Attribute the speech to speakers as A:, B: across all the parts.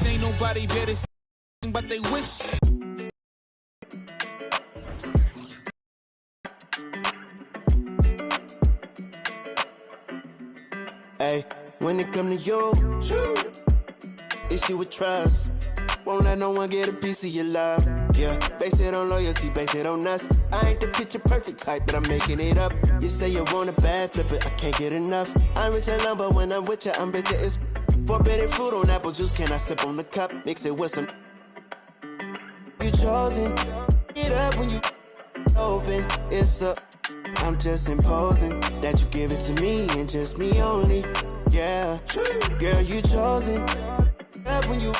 A: ain't nobody better but they wish.
B: Hey, when it come to you, issue with trust. Won't let no one get a piece of your love. Yeah, base it on loyalty, base it on us. I ain't the picture perfect type, but I'm making it up. You say you want a bad, flip it, I can't get enough. I'm rich and lumber, when I'm with you, I'm bitter. It's forbidden fruit on apple juice, can I sip on the cup? Mix it with some. You chosen, get up when you open. It's a, I'm just imposing that you give it to me and just me only. Yeah, girl, you chosen. Up when you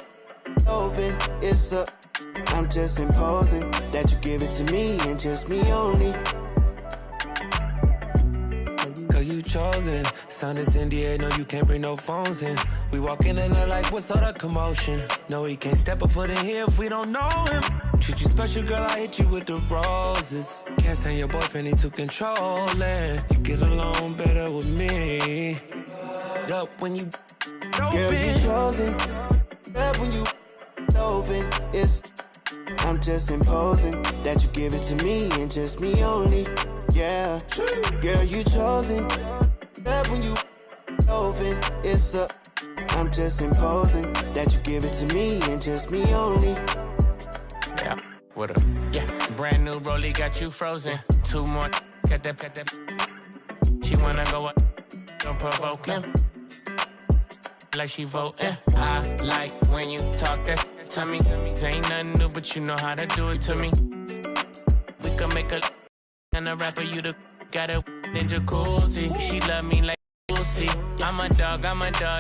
B: open. It's a, I'm just imposing that you give it to me and just me only.
C: Girl, you chosen. Sound is in the air, no, you can't bring no phones in. We walk in and they're like, what's all the commotion? No, he can't step a foot in here if we don't know him. Treat you special, girl, I hit you with the roses. Can't stand your boyfriend, he too controlling. You get along better with me. Up when you open.
B: Girl, you chosen. Up when you open. It's, I'm just imposing that you give it to me and just me only. Yeah, girl, you chosen. Up when you open. It's a, I'm just imposing that you give it to me and just me only.
D: Yeah, what up? Yeah, brand new rollie got you frozen. Two more, got that. She wanna go up, don't provoke him. Like she voting. I like when you talk that to me. Ain't nothing new, but you know how to do it to me. We can make a and a rapper, you the got a in jacuzzi. She love me like pussy. I'm a dog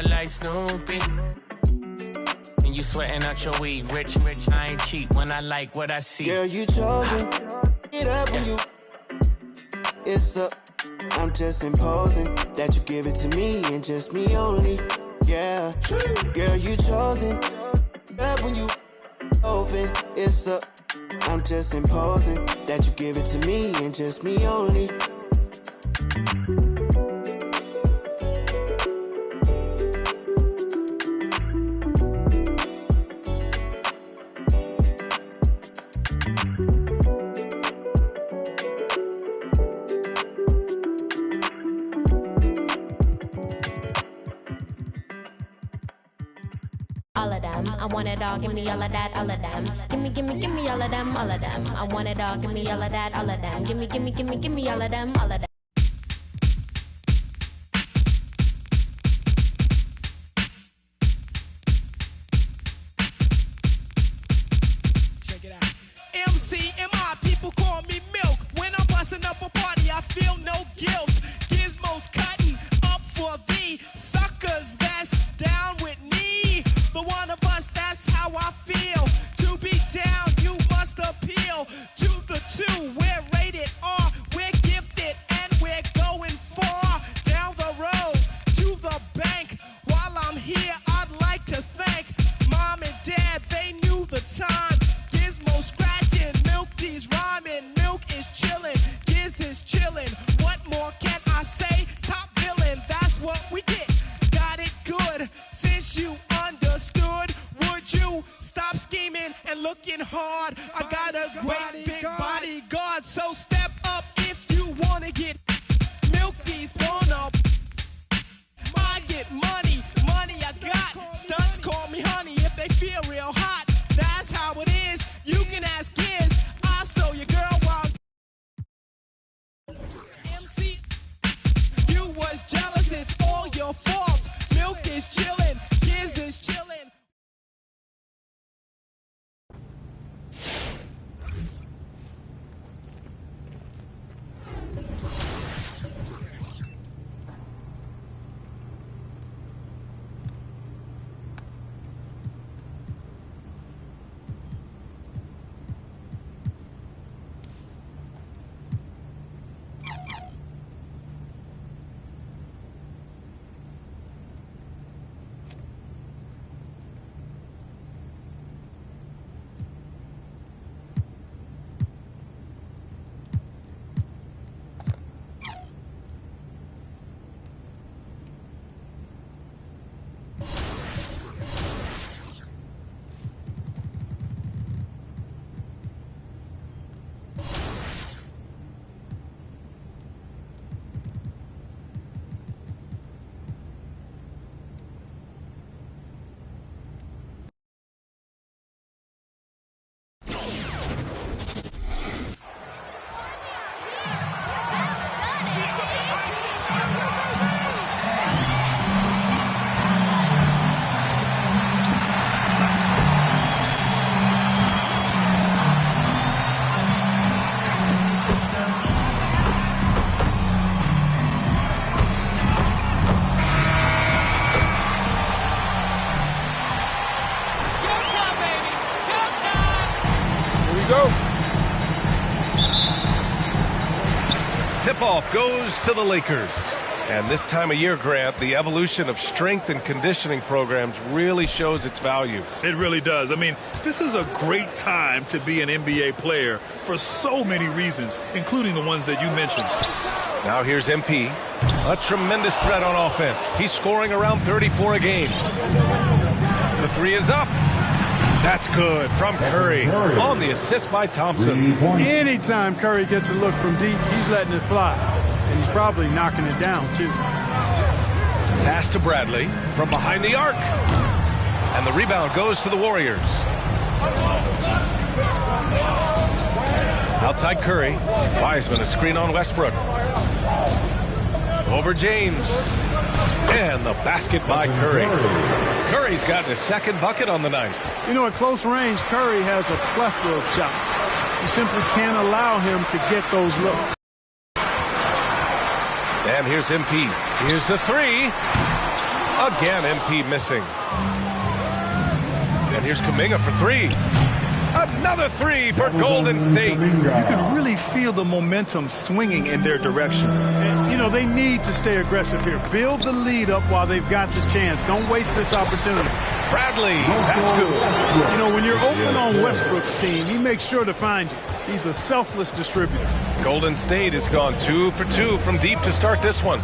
D: like Snoopy. And you sweating out your weed, rich, I ain't cheap when I like what I see.
B: Girl, you chosen. Get up when you. It's a, I'm just imposing that you give it to me and just me only. Yeah, girl, you chosen. Up when you open. It's a, I'm just imposing that you give it to me and just me only.
E: All of them, I want it all, give me all of that, all of them. Give me all of them, all of them. I want it all, give me all of that, all of them. Give me all of them, all of them.
F: Check it out. MC and my people call me Milk. When I'm busting up a party, I feel no guilt. Gizmos cutting up for the suckers that's down with me. The one of us, that's how I feel. To be down, you must appeal to the two. We're rated R, we're gifted, and we're going far down the road to the bank. While I'm here, I'd like to thank Mom and Dad, they knew the time. Gizmo scratching, Milky's rhyming, Milk is chillin', Giz is chillin'. What more can I say? Top villain, that's what we get. Got it good, since you understood. Would you stop scheming and looking hard? I got a great big bodyguard, so step up if you wanna get. Milky's gonna. I get money I got. Stunts call me honey if they feel real hot. That's how it is. You can ask Giz. I stole your girl while MC. You was jealous, it's all your fault. Milk is chillin', Giz is chillin'.
G: go.
H: Tip-off goes to the Lakers. And this time of year, Grant, the evolution of strength and conditioning programs really shows its value.
G: It really does. I mean, this is a great time to be an NBA player for so many reasons, including the ones that you mentioned.
H: Now here's MP. A tremendous threat on offense. He's scoring around 34 a game. The three is up. That's good from Curry on the assist by Thompson.
I: Anytime Curry gets a look from deep, he's letting it fly. And he's probably knocking it down, too.
H: Pass to Bradley from behind the arc. And the rebound goes to the Warriors. Outside Curry. Wiseman, a screen on Westbrook. Over James. And the basket by Curry. Curry's got his second bucket on the night.
I: You know, at close range, Curry has a plethora of shots. You simply can't allow him to get those looks.
H: And here's MP. Here's the three. Again, MP missing. And here's Kuminga for three. Another three for Golden State.
G: You can really feel the momentum swinging in their direction.
I: And, you know, they need to stay aggressive here. Build the lead up while they've got the chance. Don't waste this opportunity.
H: Bradley, that's good.
I: You know, when you're open on Westbrook's team, he makes sure to find you. He's a selfless distributor.
H: Golden State has gone 2 for 2 from deep to start this one.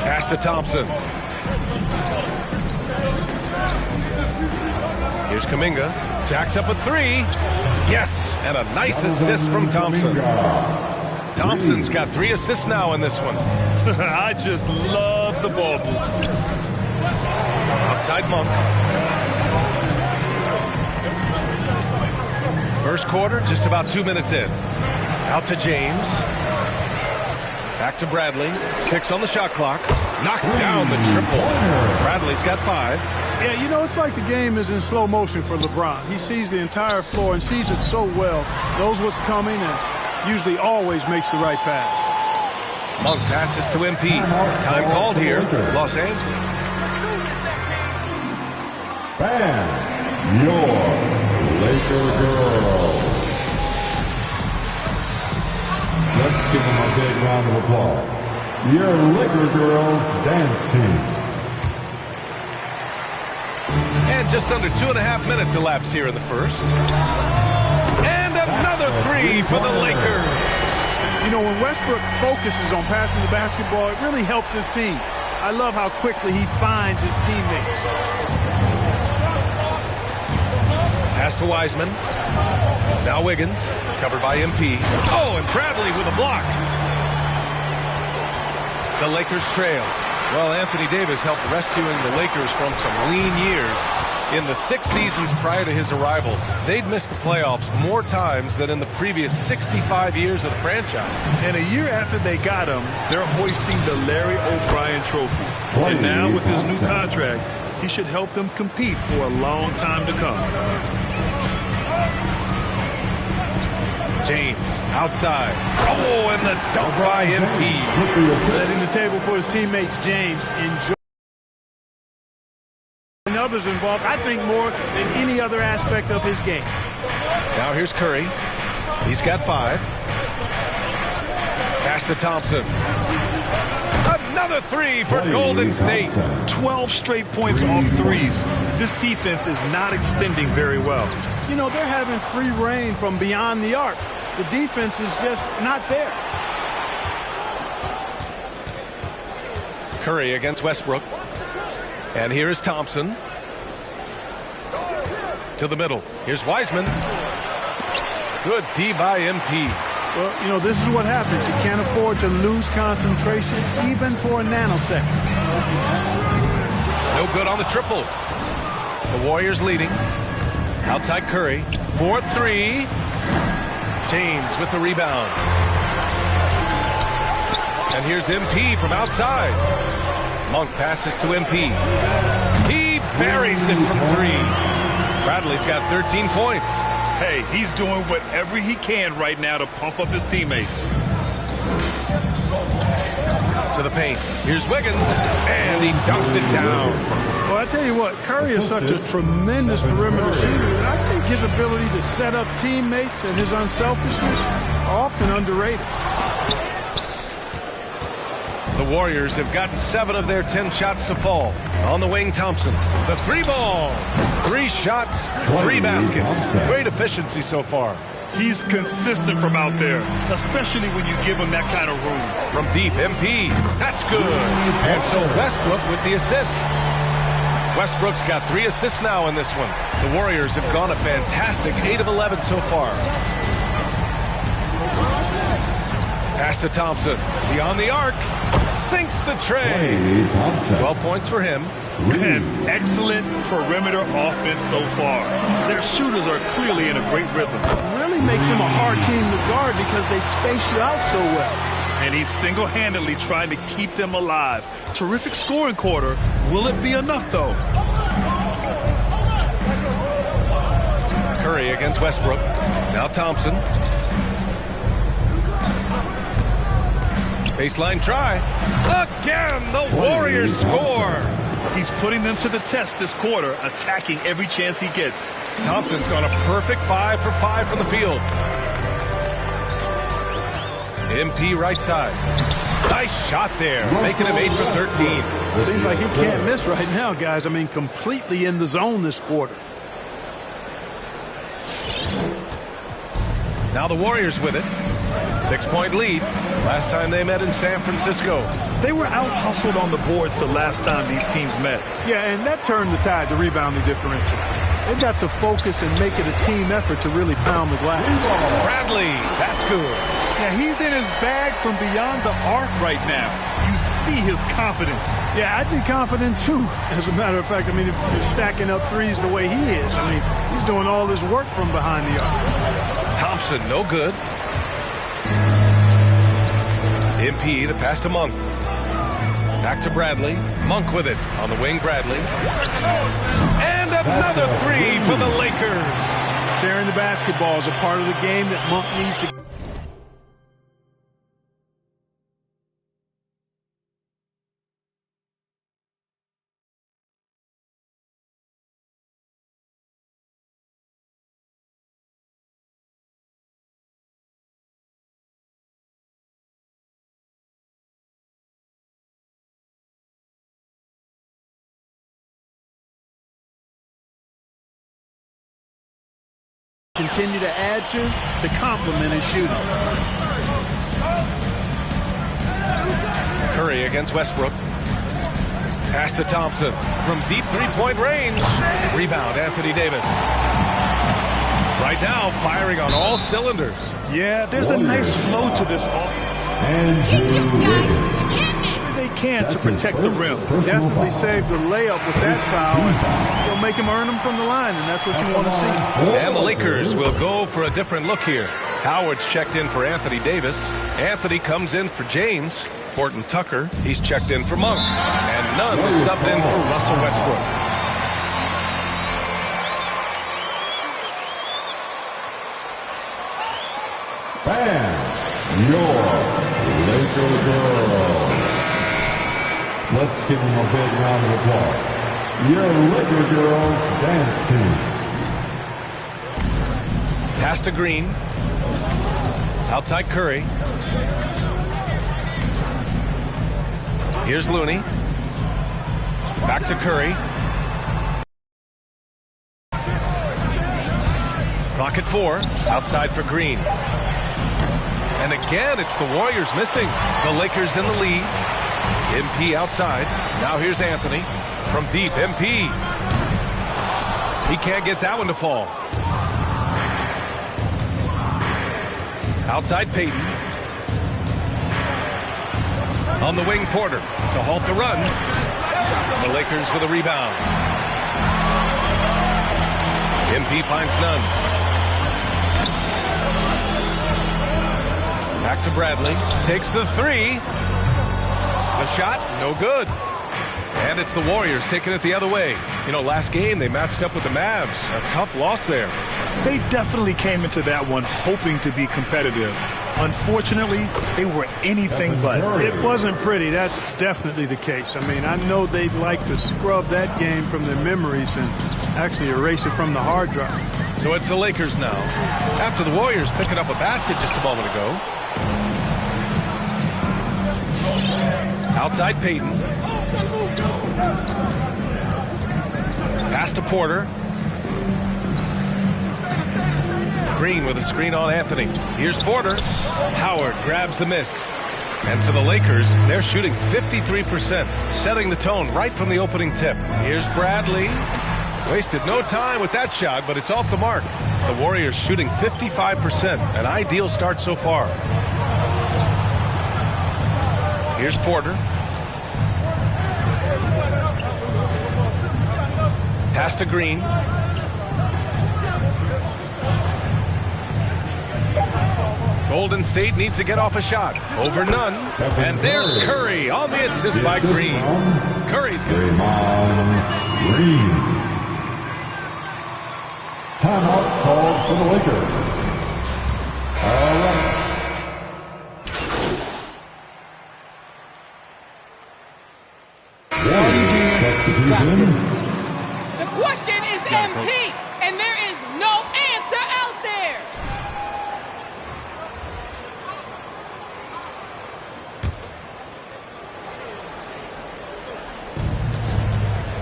H: Pass to Thompson. Here's Kuminga. Jacks up a three. Yes, and a nice assist from Thompson. Thompson's got 3 assists now in this one.
G: I just love the ball movement.
H: Outside Monk. First quarter, just about 2 minutes in. Out to James. Back to Bradley. 6 on the shot clock. Knocks down the triple. Bradley's got 5.
I: Yeah, you know, it's like the game is in slow motion for LeBron. He sees the entire floor and sees it so well, knows what's coming, and usually always makes the right pass.
H: Monk passes to MP. Time called here. Los Angeles.
J: And your Laker girls. Let's give them a big round of applause. Your Laker girls dance team.
H: And just under 2.5 minutes elapsed here in the first. And another three for the Lakers.
I: You know, when Westbrook focuses on passing the basketball, it really helps his team. I love how quickly he finds his teammates.
H: Pass to Wiseman. Now Wiggins, covered by MP. Oh, and Bradley with a block. The Lakers trail. Well, Anthony Davis helped rescuing the Lakers from some lean years. In the 6 seasons prior to his arrival, they'd missed the playoffs more times than in the previous 65 years of the franchise.
G: And a year after they got him, they're hoisting the Larry O'Brien Trophy. And now with his new contract, he should help them compete for a long time to come.
H: James outside. Oh, and the dunk by MP.
I: Setting the table for his teammates, James. Enjoy. And others involved, I think, more than any other aspect of his game.
H: Now here's Curry. He's got 5. Pass to Thompson. Another three for Golden State.
G: 12 straight points off threes. This defense is not extending very well.
I: You know, they're having free reign from beyond the arc. The defense is just not there.
H: Curry against Westbrook. And here is Thompson. To the middle. Here's Wiseman. Good D by MP.
I: Well, you know, this is what happens. You can't afford to lose concentration even for a nanosecond.
H: No good on the triple. The Warriors leading. Outside Curry. 4-3. James with the rebound. And here's MP from outside. Monk passes to MP. He buries it from 3. Bradley's got 13 points.
G: Hey, he's doing whatever he can right now to pump up his teammates.
H: To the paint. Here's Wiggins. And he dunks it down.
I: Well, I tell you what, Curry is such a tremendous perimeter shooter that I think his ability to set up teammates and his unselfishness are often underrated.
H: The Warriors have gotten 7 of their 10 shots to fall. On the wing, Thompson. The 3-ball. 3 shots, 3 baskets. Great efficiency so far.
G: He's consistent from out there, especially when you give him that kind of room.
H: From deep, MP. That's good. And so Westbrook with the assist. Westbrook's got 3 assists now in this one. The Warriors have gone a fantastic 8 of 11 so far. Pass to Thompson. Beyond the arc. Sinks the tray. 12 points for him.
G: And excellent perimeter offense so far. Their shooters are clearly in a great rhythm.
I: It really makes them a hard team to guard because they space you out so well.
G: And he's single-handedly trying to keep them alive. Terrific scoring quarter. Will it be enough, though?
H: Curry against Westbrook. Now Thompson. Baseline try. Again, the Warriors score.
G: He's putting them to the test this quarter, attacking every chance he gets.
H: Thompson's gone a perfect 5 for 5 from the field. MP right side. Nice shot there, making him 8 for 13.
I: Seems like he can't miss right now, guys. I mean, completely in the zone this quarter.
H: Now the Warriors with it. 6-point lead. Last time they met in San Francisco.
G: They were out-hustled on the boards the last time these teams met.
I: Yeah, and that turned the tide, the rebounding differential. They've got to focus and make it a team effort to really pound the glass.
H: Bradley, that's good.
G: Yeah, he's in his bag from beyond the arc right now. You see his confidence.
I: Yeah, I'd be confident too. As a matter of fact, I mean, if you're stacking up threes the way he is, I mean, he's doing all this work from behind the arc.
H: Thompson, no good. MP, the pass to Monk. Back to Bradley. Monk with it. On the wing, Bradley. And another 3 for the Lakers.
I: Sharing the basketball is a part of the game that Monk needs to... continue to add to complement his shooting.
H: Curry against Westbrook. Pass to Thompson from deep 3-point range. Rebound, Anthony Davis. Right now, firing on all cylinders.
G: Yeah, there's a nice flow to this offense. They can to protect the rim.
I: Definitely saved the layup with that foul. And you'll make him earn them from the line, and that's what you want to see.
H: And the Lakers will go for a different look here. Howard's checked in for Anthony Davis. Anthony comes in for James. Horton Tucker, he's checked in for Monk. And Nunn is subbed in for Russell Westbrook.
J: And your Laker girls. Let's give them a big round of applause. Your Laker girls dance team.
H: Pass to Green. Outside Curry. Here's Looney. Back to Curry. Clock at 4. Outside for Green. And again, it's the Warriors missing. The Lakers in the lead. MP outside. Now here's Anthony. From deep, MP. He can't get that one to fall. Outside Payton. On the wing, Porter to halt the run. The Lakers with a rebound. MP finds Nunn. Back to Bradley. Takes the 3. The shot, no good. And it's the Warriors taking it the other way. You know, last game they matched up with the Mavs. A tough loss there.
G: They definitely came into that one hoping to be competitive. Unfortunately, they were anything but.
I: It wasn't pretty. That's definitely the case. I mean, I know they'd like to scrub that game from their memories and actually erase it from the hard drive.
H: So it's the Lakers now. After the Warriors picking up a basket just a moment ago. Outside Peyton. Pass to Porter. Green with a screen on Anthony. Here's Porter. Howard grabs the miss. And for the Lakers, they're shooting 53%, setting the tone right from the opening tip. Here's Bradley. Wasted no time with that shot, but it's off the mark. The Warriors shooting 55%, an ideal start so far. Here's Porter. Pass to Green. Golden State needs to get off a shot. Over none. And there's Curry on the assist by Green. Curry's good.
J: Green. Timeout called for the Lakers. All right.
F: Practice. The question is MP, and there is no answer out there.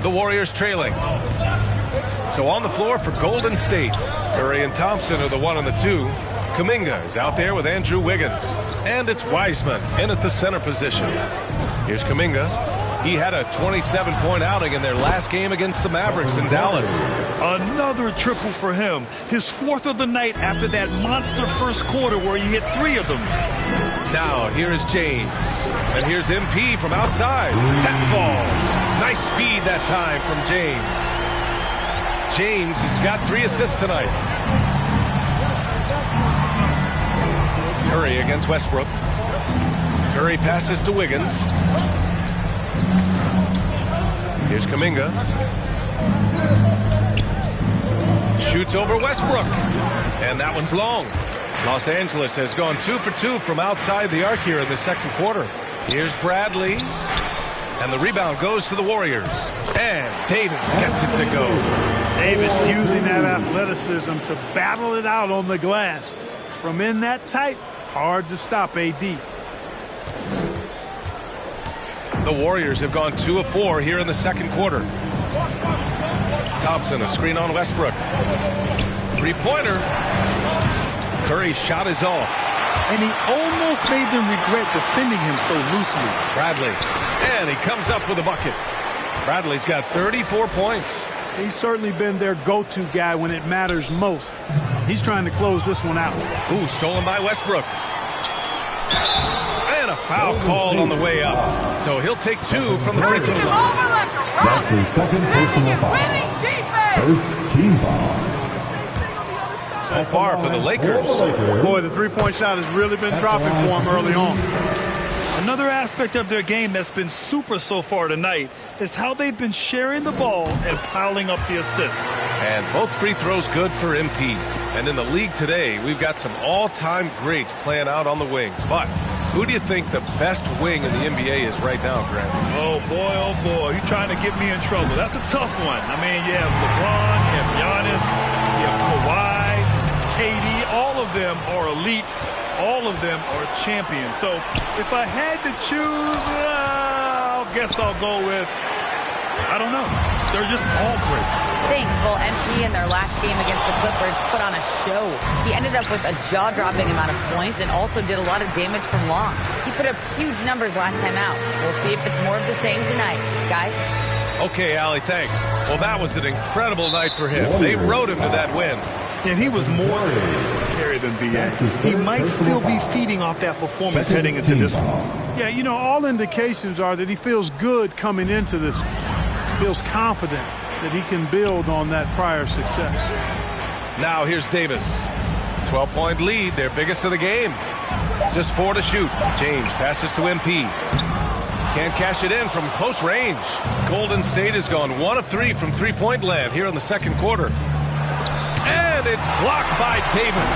H: The Warriors trailing. So on the floor for Golden State, Curry and Thompson are the 1 and the 2. Kuminga is out there with Andrew Wiggins. And it's Wiseman in at the center position. Here's Kuminga. He had a 27-point outing in their last game against the Mavericks in Dallas.
G: Another triple for him. His 4th of the night after that monster first quarter where he hit 3 of them.
H: Now here is James. And here's MP from outside. That falls. Nice feed that time from James. James has got 3 assists tonight. Curry against Westbrook. Curry passes to Wiggins. Here's Kuminga. Shoots over Westbrook. And that one's long. Los Angeles has gone 2 for 2 from outside the arc here in the second quarter. Here's Bradley. And the rebound goes to the Warriors. And Davis gets it to go.
I: Davis using that athleticism to battle it out on the glass. From in that tight, hard to stop AD.
H: The Warriors have gone 2 of 4 here in the second quarter. Thompson, a screen on Westbrook. 3-pointer. Curry's shot is off.
G: And he almost made them regret defending him so loosely.
H: Bradley. And he comes up with a bucket. Bradley's got 34 points.
I: He's certainly been their go-to guy when it matters most. He's trying to close this one out.
H: Ooh, stolen by Westbrook. And a foul called on the way up. So he'll take 2 from the free throw line.
J: That's his second personal foul. First team foul.
H: So far for the Lakers.
I: Boy, the three-point shot has really been dropping for him early on.
G: Another aspect of their game that's been super so far tonight is how they've been sharing the ball and piling up the assists.
H: And both free throws good for MP. And in the league today, we've got some all-time greats playing out on the wing. But who do you think the best wing in the NBA is right now, Grant?
G: Oh, boy, you're trying to get me in trouble. That's a tough one. I mean, you have LeBron, you have Giannis, you have Kawhi, KD. All of them are elite. All of them are champions. So if I had to choose, I guess I'll go with, I don't know. They're just all great.
K: Thanks. Well, MP in their last game against the Clippers put on a show. He ended up with a jaw-dropping amount of points and also did a lot of damage from long. He put up huge numbers last time out. We'll see if it's more of the same tonight. Guys?
H: Okay, Allie, thanks. Well, that was an incredible night for him. They rode him to that win.
G: And he was more carry than BA. He might still be feeding off that performance heading into this one.
I: Yeah, you know, all indications are that he feels good coming into this. Feels confident that he can build on that prior success.
H: Now here's Davis. 12-point lead, their biggest of the game. Just 4 to shoot. James passes to MP. Can't cash it in from close range. Golden State has gone 1 of 3 from three-point land here in the second quarter. And And it's blocked by Davis.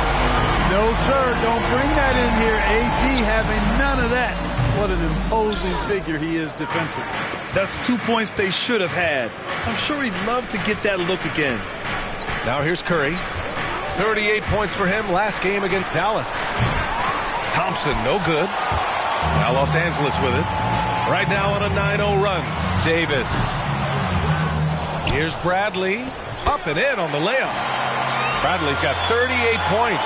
I: No, sir. Don't bring that in here. AD having none of that. What an imposing figure he is defensively.
G: That's 2 points they should have had. I'm sure he'd love to get that look again.
H: Now here's Curry. 38 points for him last game against Dallas. Thompson, no good. Now Los Angeles with it. Right now on a 9-0 run. Davis. Here's Bradley. Up and in on the layup. Bradley's got 38 points.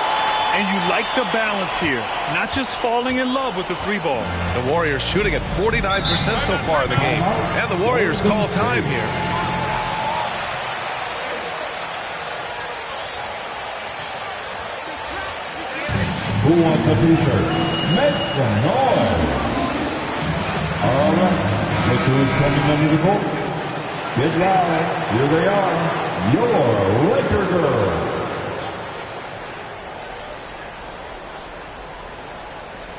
G: And you like the balance here. Not just falling in love with the three ball.
H: The Warriors shooting at 49% so far in the game. And the Warriors call time here.
J: Who wants a t-shirt? Make some noise. All right. Look who's coming under the court. Get loud. Here they are. Your Laker girls.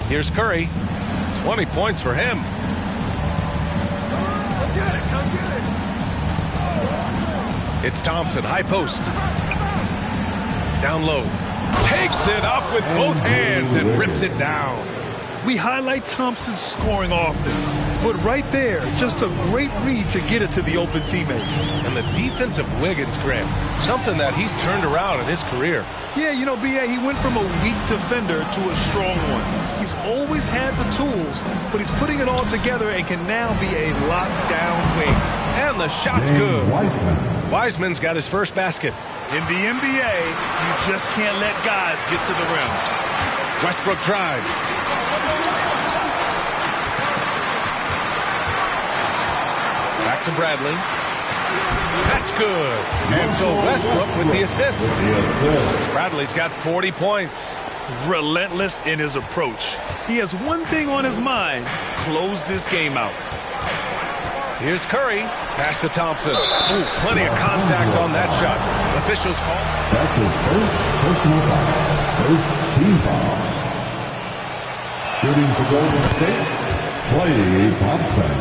H: Here's Curry. 20 points for him.
G: Come get it. Come get it.
H: It's Thompson. High post. Down low. Takes it up with both hands and rips it down.
G: We highlight Thompson's scoring often, but right there, just a great read to get it to the open teammate.
H: And the defense of Wiggins, Grant, something that he's turned around in his career.
G: Yeah, you know, B.A., he went from a weak defender to a strong one. He's always had the tools, but he's putting it all together and can now be a lockdown wing.
H: And the shot's good. Wiseman's got his first basket.
G: In the NBA, you just can't let guys get to the rim.
H: Westbrook drives. Back to Bradley. That's good. And so Westbrook with the assist. Bradley's got 40 points.
G: Relentless in his approach. He has one thing on his mind: close this game out.
H: Here's Curry. Pass to Thompson. Ooh, plenty of contact on that shot. Officials call.
J: That's his first personal foul. First team foul. Shooting for Golden State, Klay Thompson.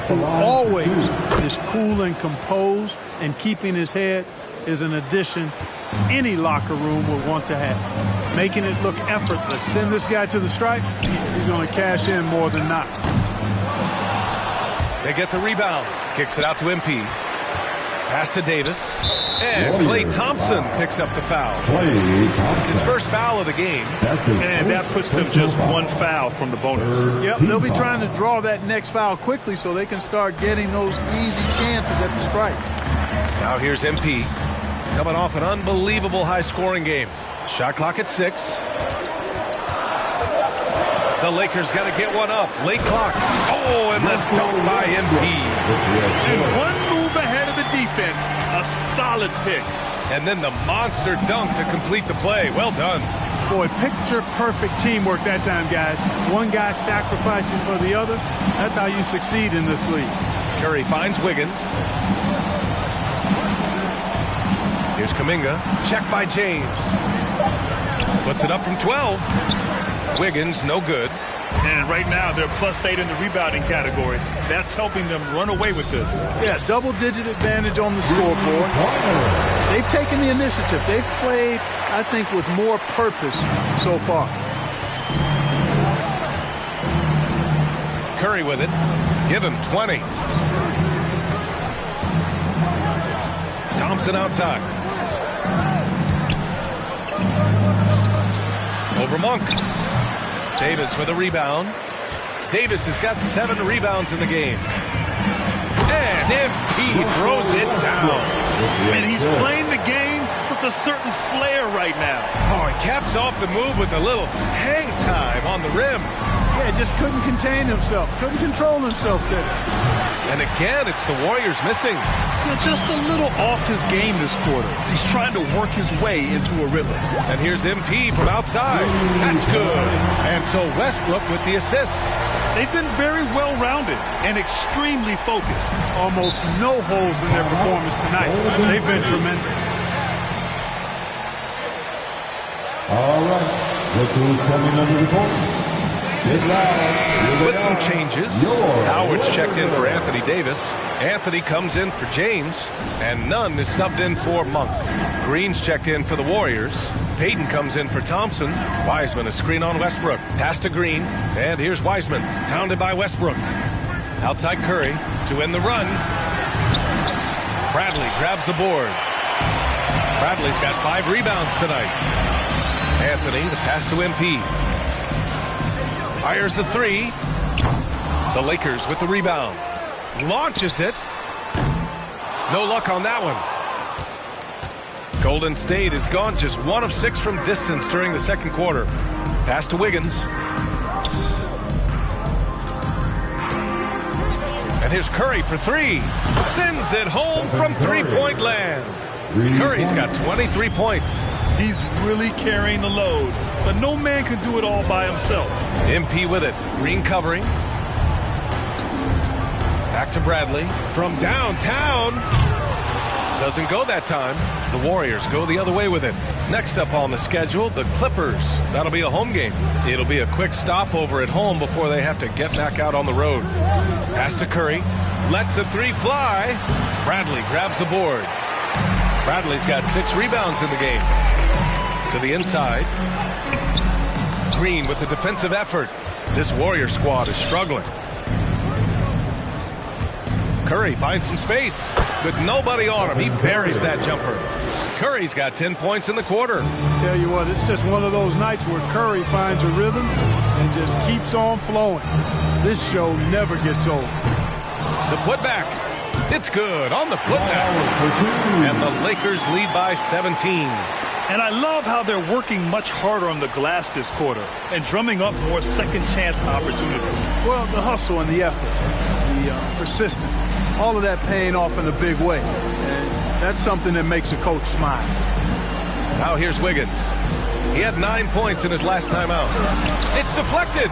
I: Who always is cool and composed and keeping his head is an addition any locker room would want to have. Making it look effortless. Send this guy to the stripe, he's going to cash in more than not.
H: They get the rebound. Kicks it out to MP. Pass to Davis. And Klay Thompson picks up the foul. It's his first foul of the game.
G: And that puts them just one foul from the bonus.
I: Yep, they'll be trying to draw that next foul quickly so they can start getting those easy chances at the stripe.
H: Now here's MP. Coming off an unbelievable high-scoring game. Shot clock at 6. The Lakers got to get one up. Late clock. Oh, and the dunk by MP.
G: And one move ahead of the defense. A solid pick.
H: And then the monster dunk to complete the play. Well done.
I: Boy, picture-perfect teamwork that time, guys. One guy sacrificing for the other. That's how you succeed in this league.
H: Curry finds Wiggins. Here's Kuminga. Check by James. Puts it up from 12. Wiggins, no good.
G: And right now, they're +8 in the rebounding category. That's helping them run away with this.
I: Yeah, double-digit advantage on the scoreboard. They've taken the initiative. They've played, I think, with more purpose so far.
H: Curry with it. Give him 20. Thompson outside. Over Monk. Davis with a rebound. Davis has got 7 rebounds in the game. And MP throws it down.
G: And he's playing the game with a certain flair right now.
H: Oh, he caps off the move with a little hang time on the rim.
I: Yeah, just couldn't contain himself. Couldn't control himself there.
H: And again, it's the Warriors missing.
G: Just a little off his game this quarter. He's trying to work his way into a rhythm.
H: And here's MP from outside. That's good. And so Westbrook with the assist.
G: They've been very well-rounded and extremely focused.
I: Almost no holes in their performance tonight. They've been tremendous.
J: All right. Look who's coming under the court.
H: With some changes, Howard's checked in for Anthony Davis. Anthony comes in for James, and Nunn is subbed in for Monk. Green's checked in for the Warriors. Payton comes in for Thompson. Wiseman a screen on Westbrook. Pass to Green, and here's Wiseman, pounded by Westbrook. Outside Curry to end the run. Bradley grabs the board. Bradley's got 5 rebounds tonight. Anthony, the pass to MP. Fires the 3. The Lakers with the rebound. Launches it. No luck on that one. Golden State has gone just 1 of 6 from distance during the second quarter. Pass to Wiggins. And here's Curry for 3. Sends it home from three-point land. Curry's got 23 points.
G: He's really carrying the load, but no man can do it all by himself.
H: MP with it. Green covering. Back to Bradley from downtown. Doesn't go that time. The Warriors go the other way with it. Next up on the schedule, the Clippers. That'll be a home game. It'll be a quick stopover at home before they have to get back out on the road. Pass to Curry. Lets the 3 fly. Bradley grabs the board. Bradley's got 6 rebounds in the game. To the inside. Green with the defensive effort. This Warrior squad is struggling. Curry finds some space with nobody on him. He buries that jumper. Curry's got 10 points in the quarter.
I: Tell you what, it's just one of those nights where Curry finds a rhythm and just keeps on flowing. This show never gets old.
H: The putback. It's good on the putback. And the Lakers lead by 17.
G: And I love how they're working much harder on the glass this quarter and drumming up more second chance opportunities.
I: Well, the hustle and the effort, the persistence, all of that paying off in a big way. And that's something that makes a coach smile.
H: Now here's Wiggins. He had 9 points in his last time out. It's deflected.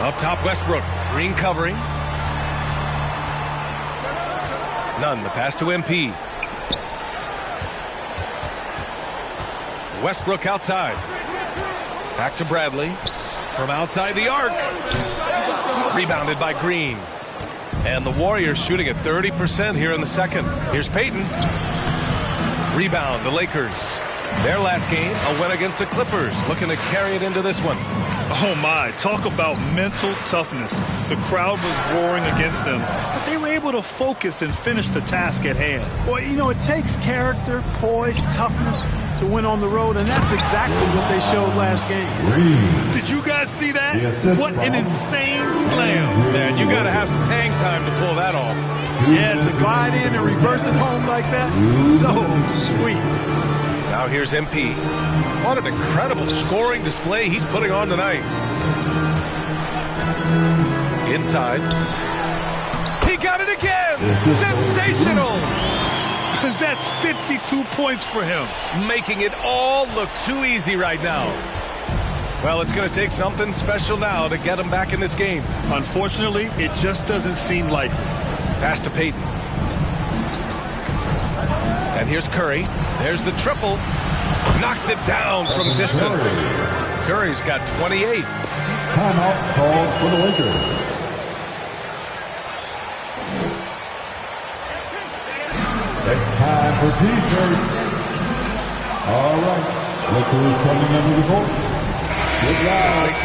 H: Up top, Westbrook. Green covering. Nunn, the pass to MP. Westbrook outside. Back to Bradley. From outside the arc. Rebounded by Green. And the Warriors shooting at 30% here in the second. Here's Payton. Rebound, the Lakers. Their last game, a win against the Clippers. Looking to carry it into this one.
G: Oh my, talk about mental toughness. The crowd was roaring against them, but they were able to focus and finish the task at hand.
I: Well, you know, it takes character, poise, toughness to win on the road, and that's exactly what they showed last game.
G: Did you guys see that? What an insane slam.
H: Man, you got to have some hang time to pull that off.
I: Yeah, to glide in and reverse it home like that, so sweet.
H: Now here's MP. What an incredible scoring display he's putting on tonight. Inside. He got it again! Sensational!
G: That's 52 points for him.
H: Making it all look too easy right now. Well, it's going to take something special now to get him back in this game.
G: Unfortunately, it just doesn't seem likely.
H: Pass to Payton. And here's Curry. There's the triple. Knocks it down from distance. Curry's got 28.
J: Timeout called for the Lakers. It's time for T-shirts. All right. Look who's coming under the court. Good luck.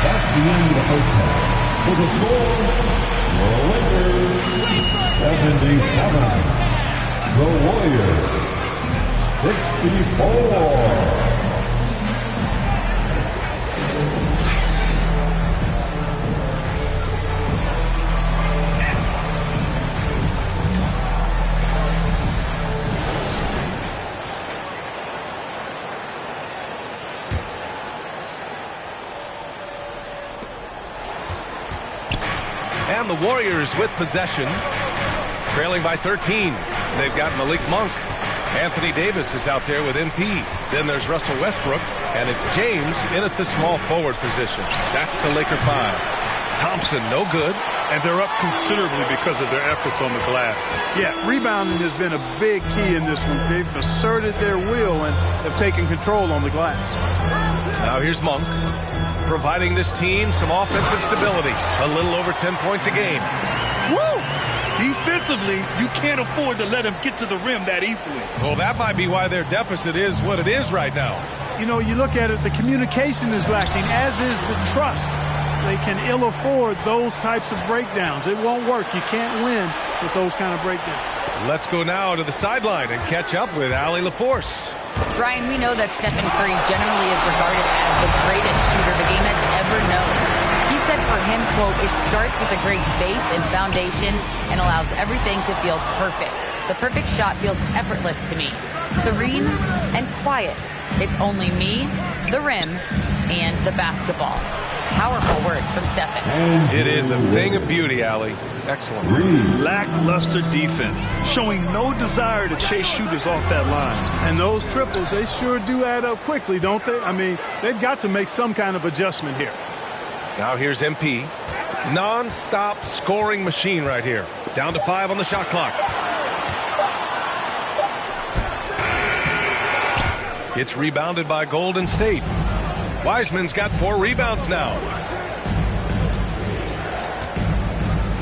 J: That's the end of the first half. For the score, the Lakers 77. The Warriors 64.
H: And the Warriors with possession, trailing by 13. They've got Malik Monk. Anthony Davis is out there with MP. Then there's Russell Westbrook, and it's James in at the small forward position. That's the Laker 5. Thompson, no good.
G: and they're up considerably because of their efforts on the glass.
I: Yeah, rebounding has been a big key in this one. They've asserted their will and have taken control on the glass.
H: Now here's Monk, providing this team some offensive stability. A little over 10 points a game.
G: Woo! Defensively, you can't afford to let them get to the rim that easily.
H: Well, that might be why their deficit is what it is right now.
I: You know, you look at it, the communication is lacking, as is the trust. They can ill afford those types of breakdowns. It won't work. You can't win with those kind of breakdowns.
H: Let's go now to the sideline and catch up with Allie LaForce.
K: Brian, we know that Stephen Curry generally is regarded as the greatest shooter the game has ever known. He said for him, quote, "It starts with a great base and foundation and allows everything to feel perfect. The perfect shot feels effortless to me. Serene and quiet. It's only me, the rim, and the basketball." Powerful words from Stephen.
H: It is a thing of beauty, Allie. Excellent.
G: Lackluster defense, showing no desire to chase shooters off that line.
I: And those triples, they sure do add up quickly, don't they? I mean, they've got to make some kind of adjustment here.
H: Now here's MP. Non-stop scoring machine right here. Down to 5 on the shot clock. It's rebounded by Golden State. Wiseman's got 4 rebounds now.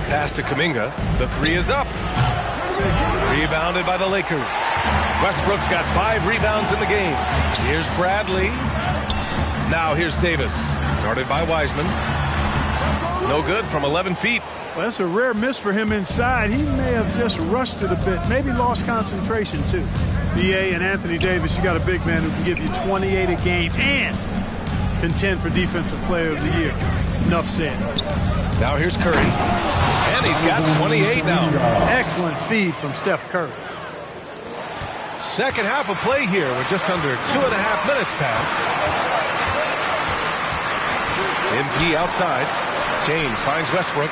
H: Pass to Kuminga. The 3 is up. Rebounded by the Lakers. Westbrook's got 5 rebounds in the game. Here's Bradley. Now here's Davis. Guarded by Wiseman. No good from 11 feet.
I: Well, that's a rare miss for him inside. He may have just rushed it a bit. Maybe lost concentration, too. B.A. and Anthony Davis, you got a big man who can give you 28 a game and contend for Defensive Player of the Year. Enough said.
H: Now here's Curry. And he's got 28 now.
I: Excellent feed from Steph Curry.
H: Second half of play here with just under 2.5 minutes passed. MP outside. James finds Westbrook.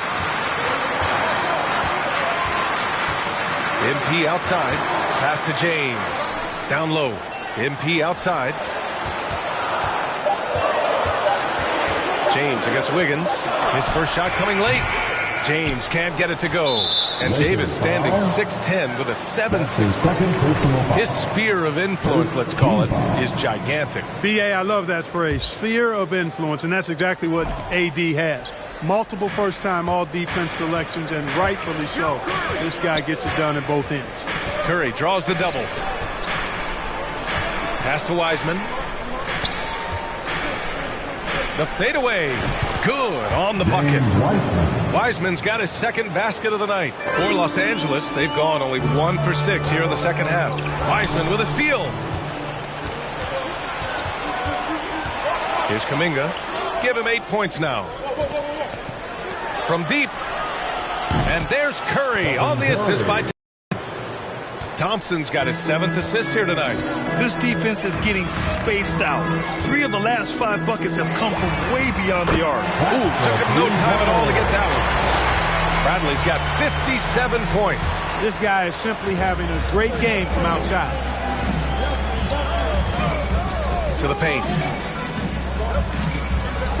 H: MP outside. Pass to James. Down low. MP outside. James against Wiggins. His first shot coming late. James can't get it to go. And Davis standing 6'10 with a 7-6. His sphere of influence, let's call it, is gigantic.
I: B.A., I love that phrase, sphere of influence, and that's exactly what A.D. has. Multiple first-time all-defense selections, and rightfully so. This guy gets it done at both ends.
H: Curry draws the double. Pass to Wiseman. The fadeaway. Good on the bucket. Wiseman's got his second basket of the night. For Los Angeles, they've gone only 1 for 6 here in the second half. Wiseman with a steal. Here's Kuminga. Give him 8 points now. From deep. And there's Curry on the assist by Thompson's got his 7th assist here tonight.
G: This defense is getting spaced out. 3 of the last 5 buckets have come from way beyond the arc.
H: Ooh, took him no time at all to get that one. Bradley's got 57 points.
I: This guy is simply having a great game from outside.
H: To the paint.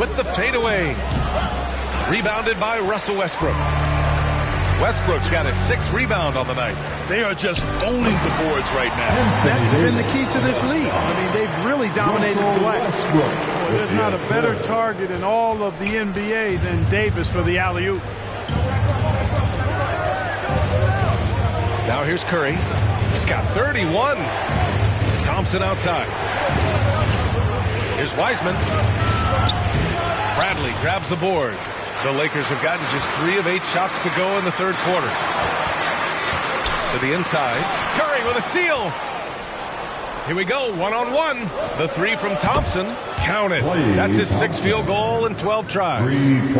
H: With the fadeaway. Rebounded by Russell Westbrook. Westbrook's got his 6th rebound on the night.
G: They are just owning the boards right now.
I: That's been the key to this league. I mean, they've really dominated the glass. Well, there's not a better target in all of the NBA than Davis for the alley-oop.
H: Now here's Curry. He's got 31. Thompson outside. Here's Wiseman. Bradley grabs the board. The Lakers have gotten just 3 of 8 shots to go in the third quarter. To the inside. Curry with a steal. Here we go, 1-on-1. The 3 from Thompson. Count it. That's his 6th field goal in 12 tries.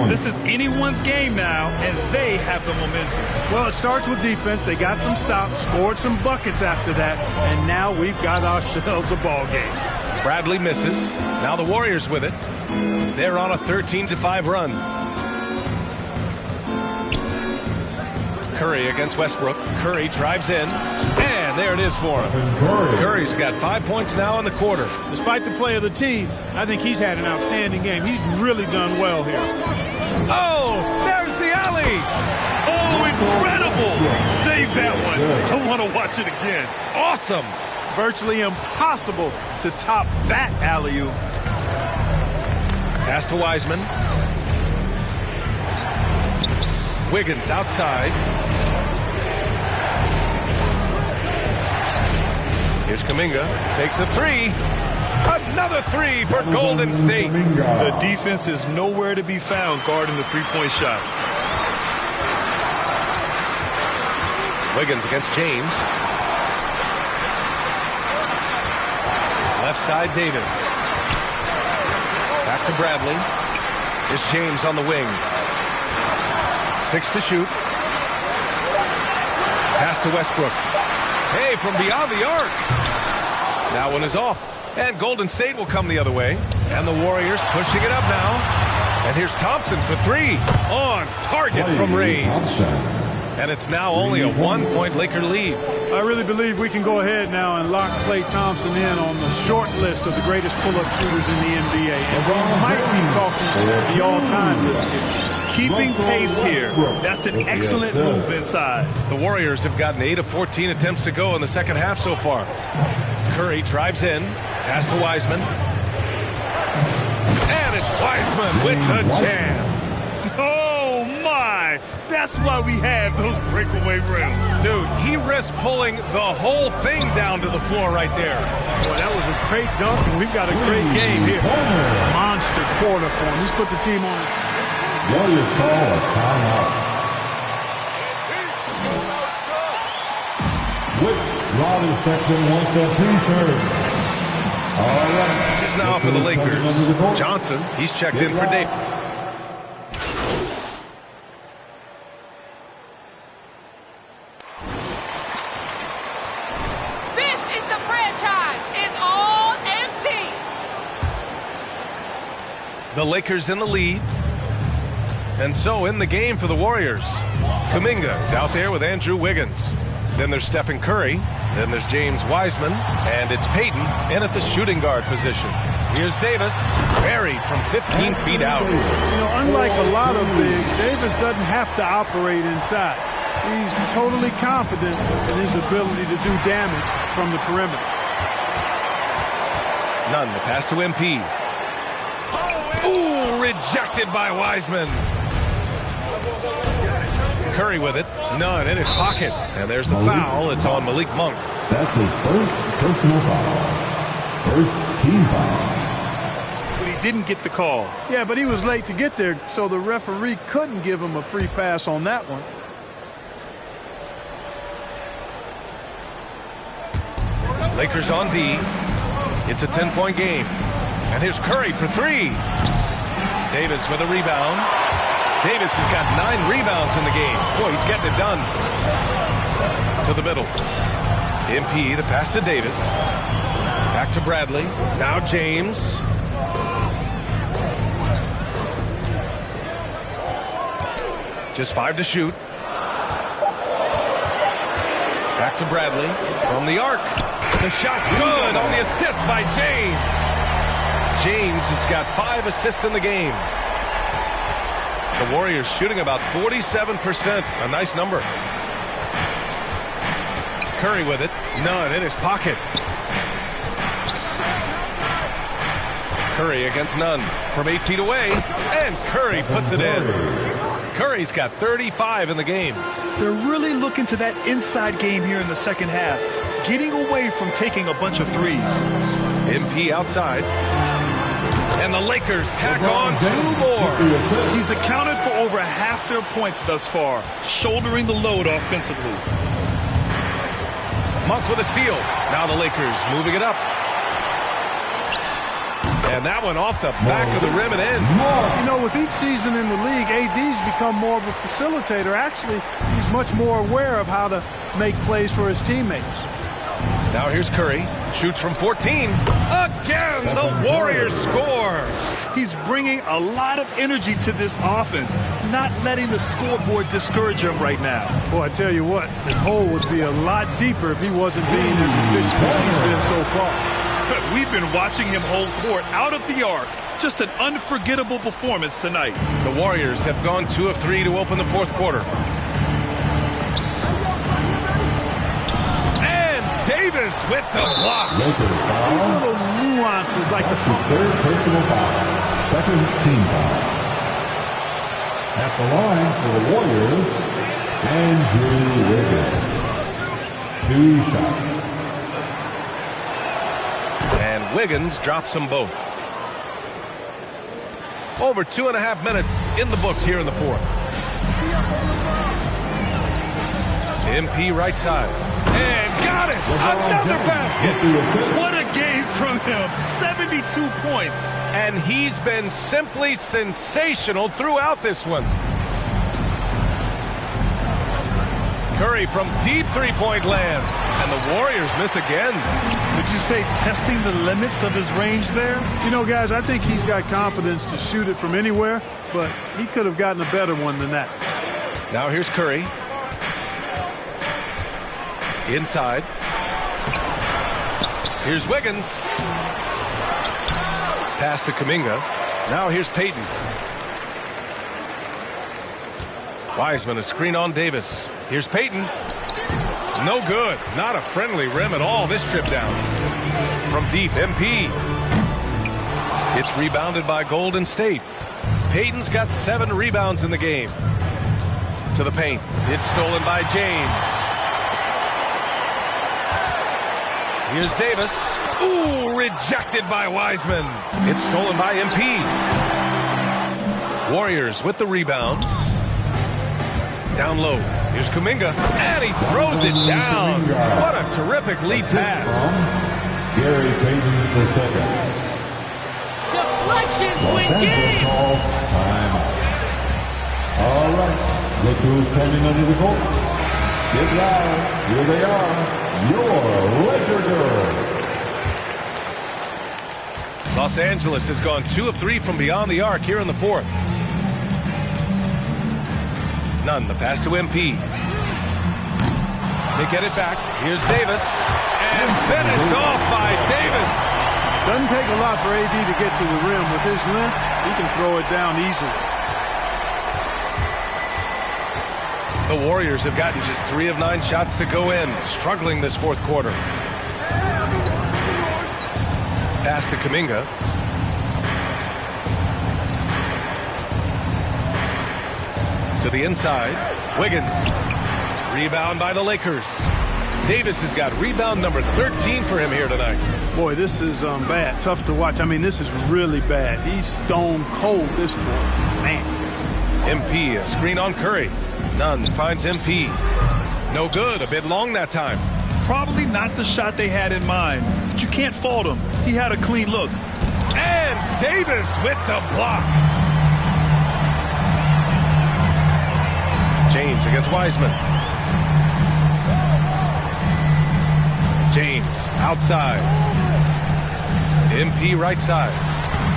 G: This is anyone's game now, and they have the momentum.
I: Well, it starts with defense. They got some stops, scored some buckets after that, and now we've got ourselves a ball game.
H: Bradley misses. Now the Warriors with it. They're on a 13-5 run. Curry against Westbrook. Curry drives in, and there it is for him. Curry's got 5 points now in the quarter.
I: Despite the play of the team, I think he's had an outstanding game. He's really done well here.
H: Oh, there's the alley.
G: three. Oh, incredible. Save that one. I want to watch it again.
H: Awesome.
I: Virtually impossible to top that alley-oop.
H: Pass to Wiseman. Wiggins outside. Here's Kuminga. Takes a three. Another three for Golden State.
G: The defense is nowhere to be found guarding the three-point shot.
H: Wiggins against James. Left side, Davis. Back to Bradley. Here's James on the wing. 6 to shoot. Pass to Westbrook. Hey, from beyond the arc. That one is off. And Golden State will come the other way. And the Warriors pushing it up now. And here's Thompson for three. On target from range. And it's now only a 1-point Laker lead.
I: I really believe we can go ahead now and lock Klay Thompson in on the short list of the greatest pull-up shooters in the NBA. And we might be talking the all-time list here.
G: Keeping pace here. That's an excellent move inside.
H: The Warriors have gotten 8 of 14 attempts to go in the second half so far. Curry drives in. Pass to Wiseman. And it's Wiseman with the jam.
G: Oh, my. That's why we have those breakaway rims.
H: Dude, he risked pulling the whole thing down to the floor right there.
I: Boy, that was a great dunk, and we've got a great game here. Monster quarter for him. He's put the team on it.
J: Warriors call a timeout. With Ronnie Sexton wants a T-shirt. All right.
H: It's now for the Lakers. Johnson, he's checked in for Dave.
L: This is the franchise. It's all MP.
H: The Lakers in the lead. And so in the game for the Warriors. Kuminga is out there with Andrew Wiggins. Then there's Stephen Curry. Then there's James Wiseman. And it's Payton in at the shooting guard position. Here's Davis, buried from 15 feet out.
I: You know, unlike a lot of bigs, Davis doesn't have to operate inside. He's totally confident in his ability to do damage from the perimeter.
H: Nunn, the pass to MP. Ooh, rejected by Wiseman. Curry with it. Nunn in his pocket. And there's the foul. It's on Malik Monk.
J: That's his first personal foul. First team foul.
G: But he didn't get the call.
I: Yeah, but he was late to get there, so the referee couldn't give him a free pass on that one.
H: Lakers on D. It's a 10-point game. And here's Curry for three. Davis with a rebound. Davis has got 9 rebounds in the game. Boy, he's getting it done. To the middle. MP, the pass to Davis. Back to Bradley. Now James. Just 5 to shoot. Back to Bradley. From the arc. The shot's good on the assist by James. James has got 5 assists in the game. The Warriors shooting about 47%. A nice number. Curry with it. Nunn in his pocket. Curry against Nunn from 8 feet away. And Curry puts it in. Curry's got 35 in the game.
M: They're really looking to that inside game here in the second half. Getting away from taking a bunch of threes.
H: MP outside. And the Lakers tack on 2 more.
G: He's accounted for over half their points thus far, shouldering the load offensively.
H: Monk with a steal. Now the Lakers moving it up. And that one off the back of the rim and in.
I: You know, with each season in the league, AD's become more of a facilitator. Actually, he's much more aware of how to make plays for his teammates.
H: Now here's Curry. Shoots from 14. Again, the Warriors score.
G: He's bringing a lot of energy to this offense, not letting the scoreboard discourage him right now.
I: Boy, I tell you what, the hole would be a lot deeper if he wasn't being as efficient as he's been so far.
G: We've been watching him hold court out of the arc,
M: Just an unforgettable performance tonight.
H: The Warriors have gone 2 of 3 to open the fourth quarter. And Davis with the block.
I: These little nuances like the
J: third personal foul. Second team foul. At the line for the Warriors, Andrew Wiggins. 2 shots.
H: And Wiggins drops them both. Over 2.5 minutes in the books here in the fourth. MP right side. And got it! Another basket!
M: What a game from him. 72 points.
H: And he's been simply sensational throughout this one. Curry from deep three-point land. And the Warriors miss again.
M: Would you say testing the limits of his range there?
I: You know, guys, I think he's got confidence to shoot it from anywhere, but he could have gotten a better one than that.
H: Now here's Curry. Inside. Here's Wiggins. Pass to Kuminga. Now here's Payton. Wiseman, a screen on Davis. Here's Payton. No good. Not a friendly rim at all this trip down. From deep, MP. It's rebounded by Golden State. Payton's got 7 rebounds in the game. To the paint. It's stolen by James. Here's Davis. Ooh, rejected by Wiseman. It's stolen by MP. Warriors with the rebound. Down low. Here's Kuminga. And he throws it down. What a terrific lead pass.
J: Gary Payton the second.
L: Deflections win games.
J: All right. Look who's coming under the court. Get loud. Here they are. Your Laker girls.
H: Los Angeles has gone 2 of 3 from beyond the arc here in the fourth. None. The pass to MP. They get it back. Here's Davis. And finished off by Davis.
I: Doesn't take a lot for AD to get to the rim. With his length, he can throw it down easily.
H: The Warriors have gotten just 3 of 9 shots to go in. Struggling this fourth quarter. Pass to Kuminga. To the inside. Wiggins. Rebound by the Lakers. Davis has got rebound number 13 for him here tonight.
I: Boy, this is bad. Tough to watch. I mean, this is really bad. He's stone cold this quarter. Man.
H: MP, a screen on Curry. None. Finds MP. No good. A bit long that time.
M: Probably not the shot they had in mind, but you can't fault him. He had a clean look.
H: And Davis with the block. James against Wiseman. James outside. MP right side.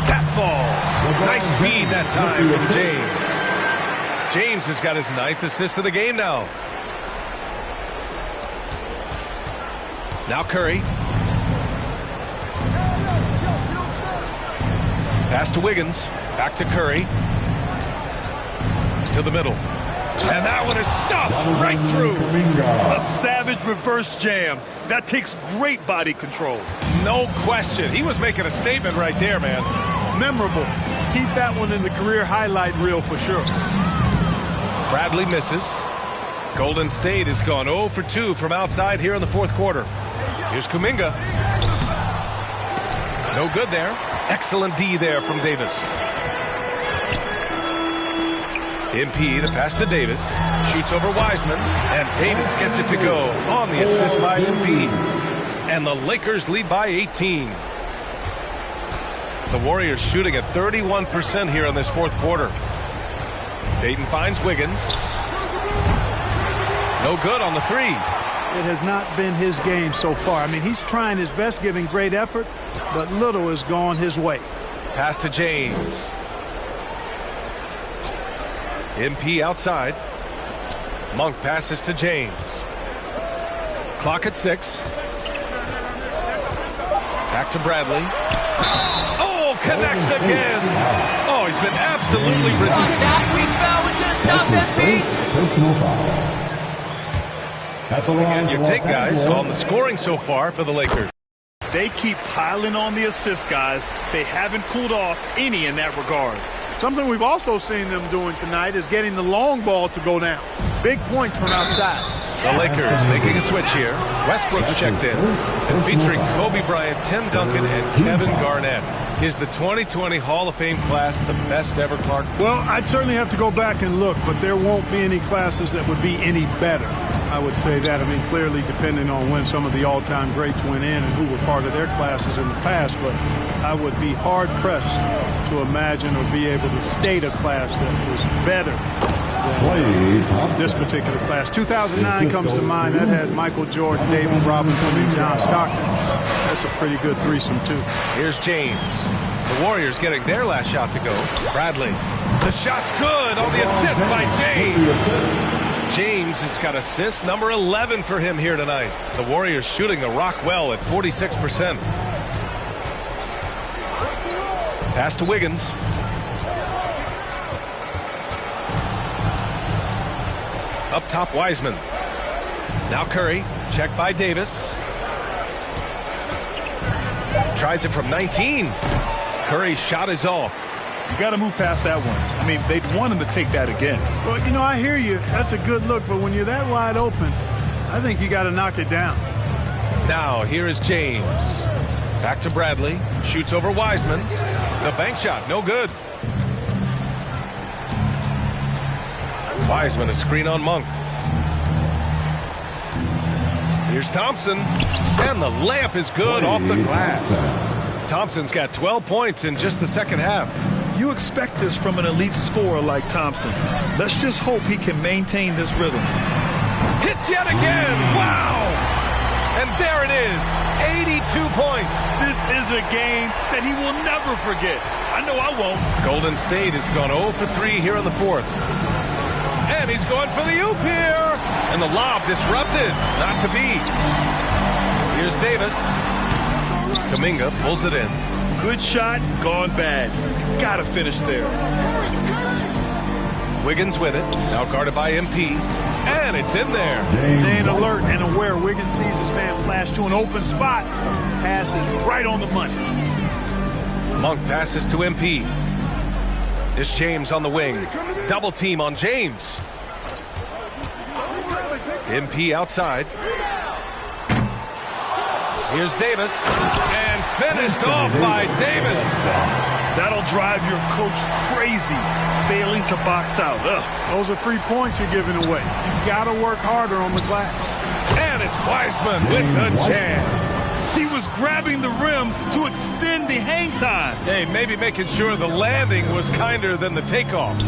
H: That falls. Nice feed that time from James. James has got his 9th assist of the game now. Now Curry. Pass to Wiggins. Back to Curry. To the middle. And that one is stuffed right through.
M: A savage reverse jam. That takes great body control.
H: No question. He was making a statement right there, man.
I: Memorable. Keep that one in the career highlight reel for sure.
H: Bradley misses. Golden State has gone 0 for 2 from outside here in the fourth quarter. Here's Kuminga. No good there. Excellent D there from Davis. MP, the pass to Davis. Shoots over Wiseman. And Davis gets it to go on the assist by MP. And the Lakers lead by 18. The Warriors shooting at 31% here in this fourth quarter. Payton finds Wiggins. No good on the 3.
I: It has not been his game so far. I mean, he's trying his best, giving great effort, but little has gone his way.
H: Pass to James. MP outside. Monk passes to James. Clock at 6. Back to Bradley. Oh, connects again. Oh, he's been absolutely ridiculous.
L: That weak foul was going to stop MP.
J: Personal foul. At the line,
H: And your take, guys, on the scoring so far for the Lakers.
M: They keep piling on the assists, guys. They haven't cooled off any in that regard.
I: Something we've also seen them doing tonight is getting the long ball to go down. Big points from outside.
H: The Lakers making a switch here. Westbrook's checked in. And featuring Kobe Bryant, Tim Duncan, and Kevin Garnett. Is the 2020 Hall of Fame class the best ever, Clark?
I: Well, I'd certainly have to go back and look, but there won't be any classes that would be any better. I would say that. I mean, clearly depending on when some of the all-time greats went in and who were part of their classes in the past, but I would be hard-pressed to imagine or be able to state a class that was better than this particular class. 2009 comes to mind. That had Michael Jordan, David Robinson, and John Stockton. That's a pretty good threesome, too.
H: Here's James. The Warriors getting their last shot to go. Bradley. The shot's good on the assist by James. James has got assist number 11 for him here tonight. The Warriors shooting the rock well at 46%. Pass to Wiggins. Up top, Wiseman. Now Curry. Check by Davis. Tries it from 19. Curry's shot is off.
M: You got to move past that one. I mean, they'd want him to take that again.
I: Well, you know, I hear you. That's a good look, but when you're that wide open, I think you got to knock it down.
H: Now, here is James. Back to Bradley. Shoots over Wiseman. The bank shot, no good. Wiseman, a screen on Monk. Here's Thompson. And the layup is good off the glass. Thompson's got 12 points in just the second half.
M: You expect this from an elite scorer like Thompson. Let's just hope he can maintain this rhythm.
H: Hits yet again. Wow! And there it is. 82 points.
M: This is a game that he will never forget. I know I won't.
H: Golden State has gone 0 for 3 here in the fourth. And he's going for the oop here. And the lob disrupted. Not to be. Here's Davis. Kuminga pulls it in.
M: Good shot, gone bad. Gotta finish there.
H: Wiggins with it. Now guarded by MP. And it's in there.
I: Staying alert and aware. Wiggins sees his man flash to an open spot. Pass is right on the money.
H: Monk passes to MP. It's James on the wing. Double team on James. MP outside. Here's Davis. And finished off by Davis.
M: That'll drive your coach crazy, failing to box out. Ugh.
I: Those are free points you're giving away. You got to work harder on the glass.
H: And it's Wiseman with the jam.
M: He was grabbing the rim to extend the hang time.
H: Hey, maybe making sure the landing was kinder than the takeoff.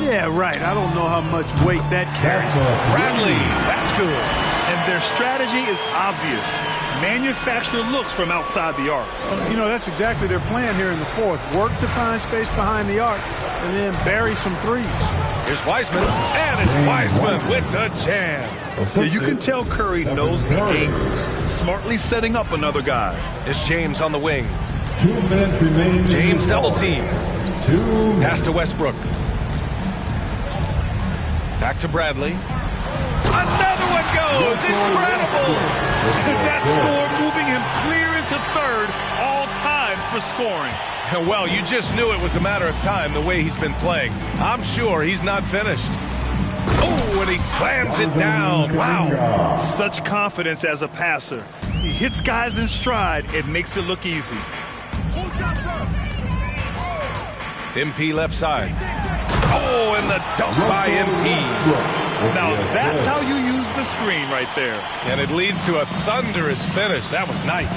I: Yeah, right. I don't know how much weight that carries.
H: Bradley, that's good.
M: And their strategy is obvious. Manufacture looks from outside the arc.
I: You know, that's exactly their plan here in the fourth. Work to find space behind the arc and then bury some threes.
H: Here's Wiseman, and it's Wiseman with the jam.
M: Yeah, you can tell Curry knows the angles, smartly setting up another guy.
H: It's James on the wing.
J: 2 minutes remaining.
H: James double teamed. Pass to Westbrook. Back to Bradley. Another one goes! Incredible!
M: That score moving him clear into third, all time for scoring.
H: Well, you just knew it was a matter of time the way he's been playing. I'm sure he's not finished. Oh, and he slams it down. Wow.
M: Such confidence as a passer. He hits guys in stride. It makes it look easy.
H: MP left side. Oh, and the dunk by MP.
M: Now that's how you use the screen right there.
H: And it leads to a thunderous finish. That was nice.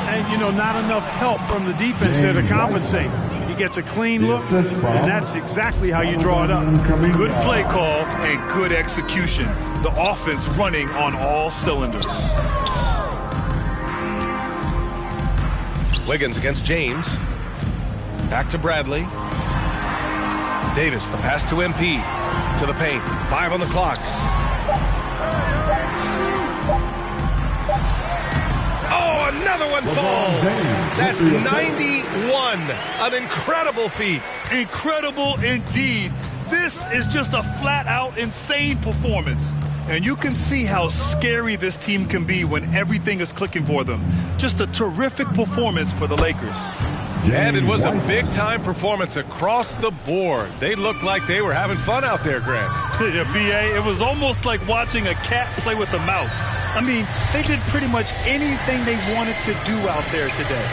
I: And, you know, not enough help from the defense there to compensate. He gets a clean look, and that's exactly how you draw it up.
M: Good play call and good execution. The offense running on all cylinders.
H: Wiggins against James. Back to Bradley. Davis, the pass to MP. To the paint. 5 on the clock. Oh, another one falls. That's 90 won. An incredible feat.
G: Incredible indeed. This is just a flat-out insane performance. And you can see how scary this team can be when everything is clicking for them. Just a terrific performance for the Lakers.
H: And it was a big-time performance across the board. They looked like they were having fun out there, Grant.
G: Yeah, B.A., it was almost like watching a cat play with a mouse. I mean, they did pretty much anything they wanted to do out there today.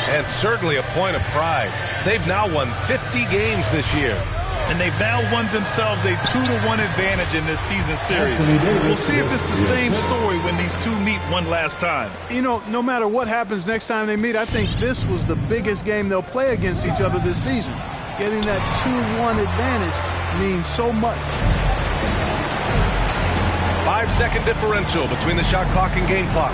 H: And certainly a point of pride. They've now won 50 games this year.
G: And they've now won themselves a 2-1 advantage in this season series. We'll see if it's the same story when these two meet one last time.
I: You know, no matter what happens next time they meet, I think this was the biggest game they'll play against each other this season. Getting that 2-1 advantage means so much.
H: 5-second differential between the shot clock and game clock.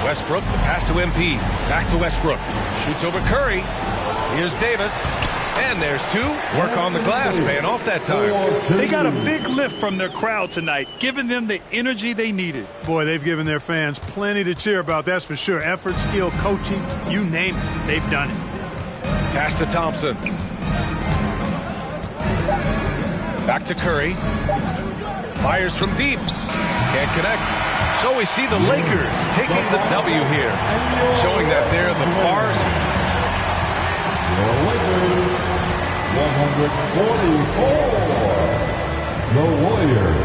H: Westbrook, the pass to MP. Back to Westbrook. Shoots over Curry. Here's Davis. And there's two. Work on the glass, paying off that time.
G: They got a big lift from their crowd tonight, giving them the energy they needed.
I: Boy, they've given their fans plenty to cheer about, that's for sure. Effort, skill, coaching, you name it, they've done it.
H: Pass to Thompson. Back to Curry. Fires from deep. Can't connect. So we see the Lakers taking the W here, showing that they're the far.
J: The Lakers, 144. The Warriors.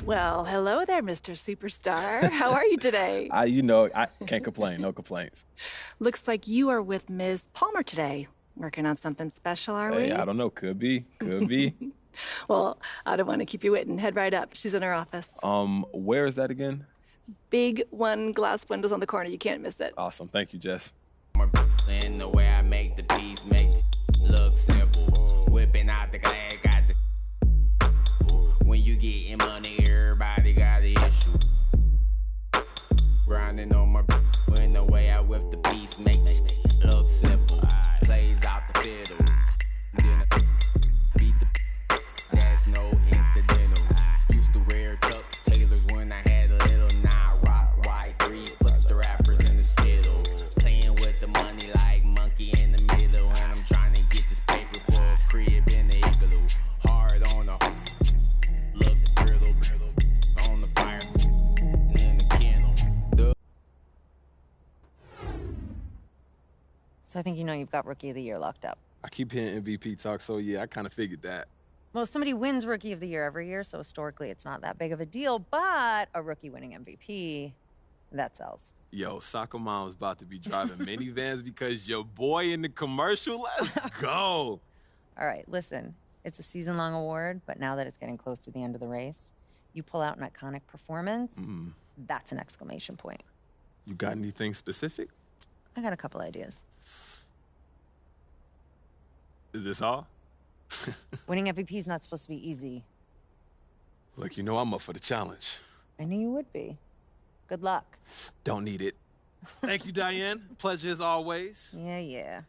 N: Well, hello there, Mr. Superstar. How are you today?
O: I can't complain. No complaints.
N: Looks like you are with Ms. Palmer today. Working on something special, are we?
O: Hey, I don't know. Could be. Could be.
N: Well, I don't want to keep you waiting. Head right up. She's in her office.
O: Where is that again?
N: Big one glass windows on the corner. You can't miss it.
O: Awesome. Thank you, Jess.
P: And the way I make the piece make it look simple. Whipping out the glass, got the. When you getting money, everybody got an issue. Grinding on my. When the way I whip the piece make it look simple. Plays out the fiddle. Then I beat the. There's no incidentals. Used to wear Chuck Taylors when I had a little rock white three. Put the rappers in the spittle. Playing with the money like monkey in the middle. And I'm trying to get this paper for a crib in the igloo. Hard on the look brittle on the fire and in the kennel.
K: So I think you've got Rookie of the Year locked up.
O: I keep hearing MVP talk, so yeah, I kind of figured that.
K: Well, somebody wins Rookie of the Year every year, so historically it's not that big of a deal, but a rookie winning MVP, that sells.
O: Yo, Soccer Mom's about to be driving minivans because your boy in the commercial. Let's go.
K: All right, listen, it's a season-long award, but now that it's getting close to the end of the race, you pull out an iconic performance, that's an exclamation point.
O: You got anything specific?
K: I got a couple ideas.
O: Is this all?
K: Winning MVP is not supposed to be easy.
O: Look, I'm up for the challenge.
K: I knew you would be. Good luck.
O: Don't need it. Thank you, Diane. Pleasure as always.
K: Yeah.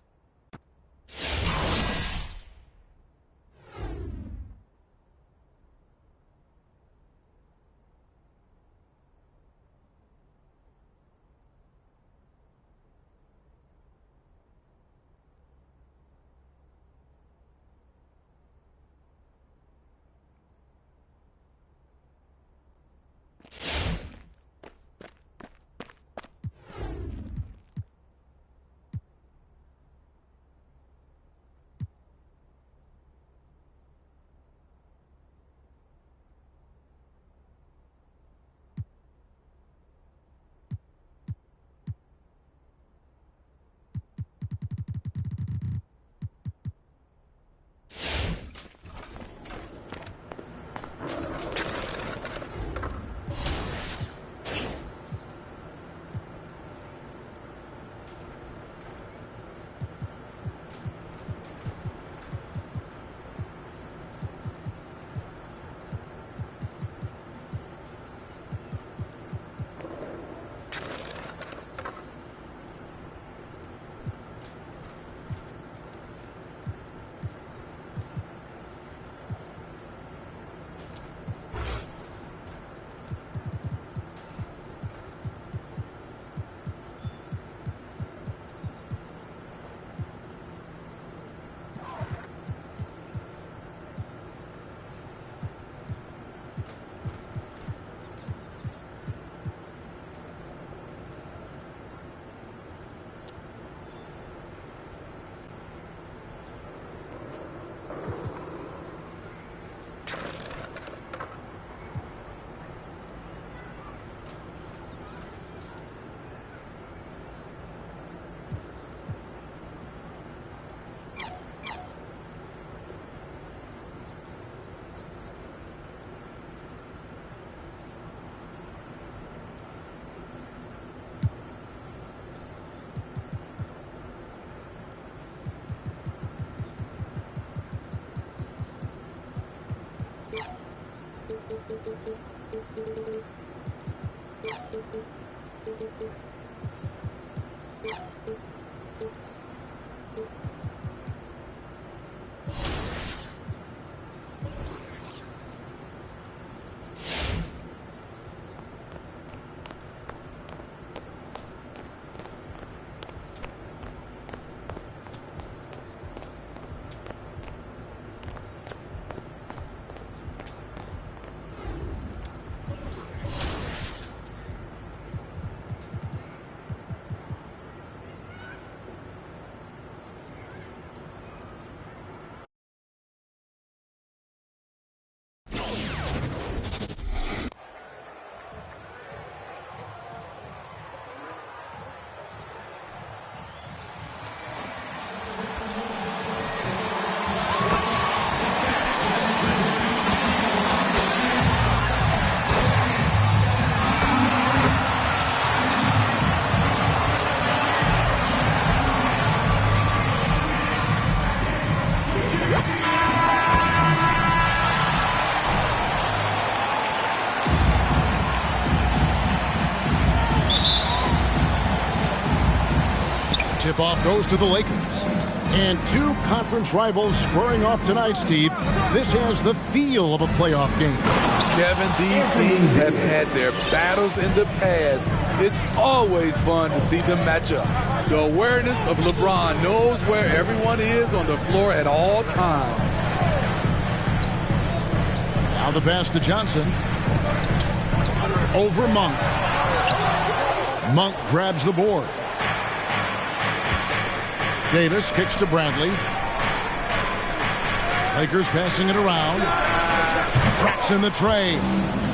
Q: Tip-off goes to the Lakers. And two conference rivals squaring off tonight, Steve. This has the feel of a playoff game.
R: Kevin, these teams have had their battles in the past. It's always fun to see them match up. The awareness of LeBron knows where everyone is on the floor at all times.
Q: Now the pass to Johnson. Over Monk. Monk grabs the board. Davis kicks to Bradley. Lakers passing it around. Traps in the tray.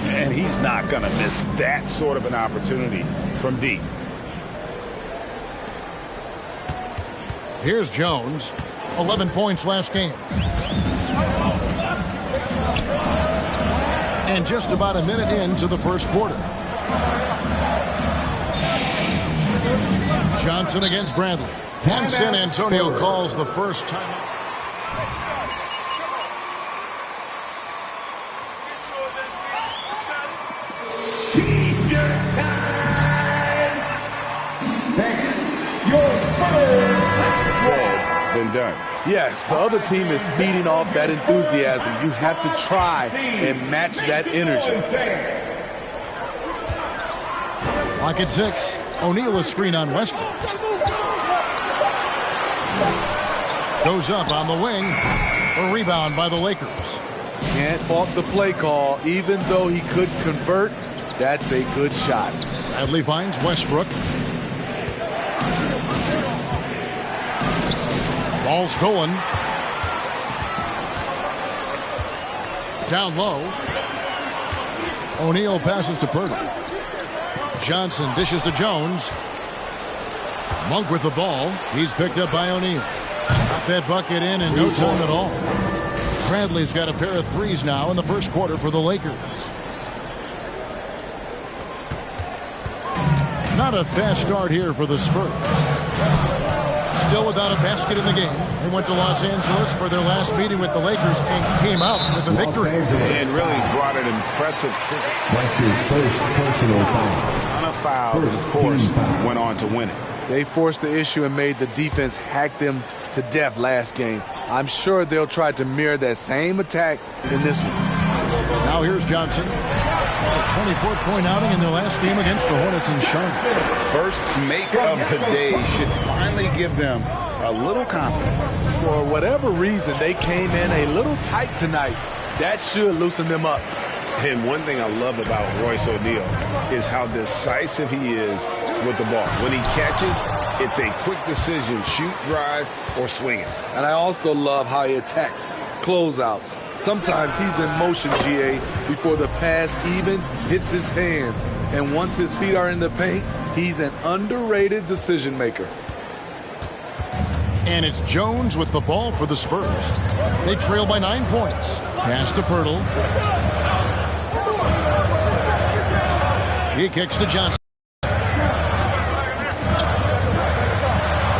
S: And he's not going to miss that sort of an opportunity from deep.
Q: Here's Jones. 11 points last game. And just about a minute into the first quarter. Johnson against Bradley. And San Antonio calls the first time.
J: T-shirt time.
S: Said, then done.
R: Yes, the other team is feeding off that enthusiasm. You have to try and match that energy.
Q: Lock at 6. O'Neal a screen on Westbrook. Goes up on the wing. A rebound by the Lakers.
R: Can't fault the play call. Even though he couldn't convert, that's a good shot.
Q: Bradley finds Westbrook. Ball stolen. Down low. O'Neal passes to Purtle. Johnson dishes to Jones. Monk with the ball. He's picked up by O'Neal. Got that bucket in no time at all. Bradley's got a pair of threes now in the first quarter for the Lakers. Not a fast start here for the Spurs. Still without a basket in the game. They went to Los Angeles for their last meeting with the Lakers and came out with a victory.
S: And really brought an impressive
J: first personal foul.
S: a ton of fouls, and of course, went on to win it.
R: They forced the issue and made the defense hack them to death last game. I'm sure they'll try to mirror that same attack in this one.
Q: Now here's Johnson. A 24-point outing in their last game against the Hornets in Charlotte.
S: First make of the day should finally give them a little confidence.
R: For whatever reason, they came in a little tight tonight. That should loosen them up.
S: And one thing I love about Royce O'Neal is how decisive he is with the ball. When he catches, it's a quick decision, shoot, drive, or swing it.
R: And I also love how he attacks closeouts. Sometimes he's in motion, GA, before the pass even hits his hands. And once his feet are in the paint, he's an underrated decision maker.
Q: And it's Jones with the ball for the Spurs. They trail by 9 points. Pass to Purtle. He kicks to Johnson.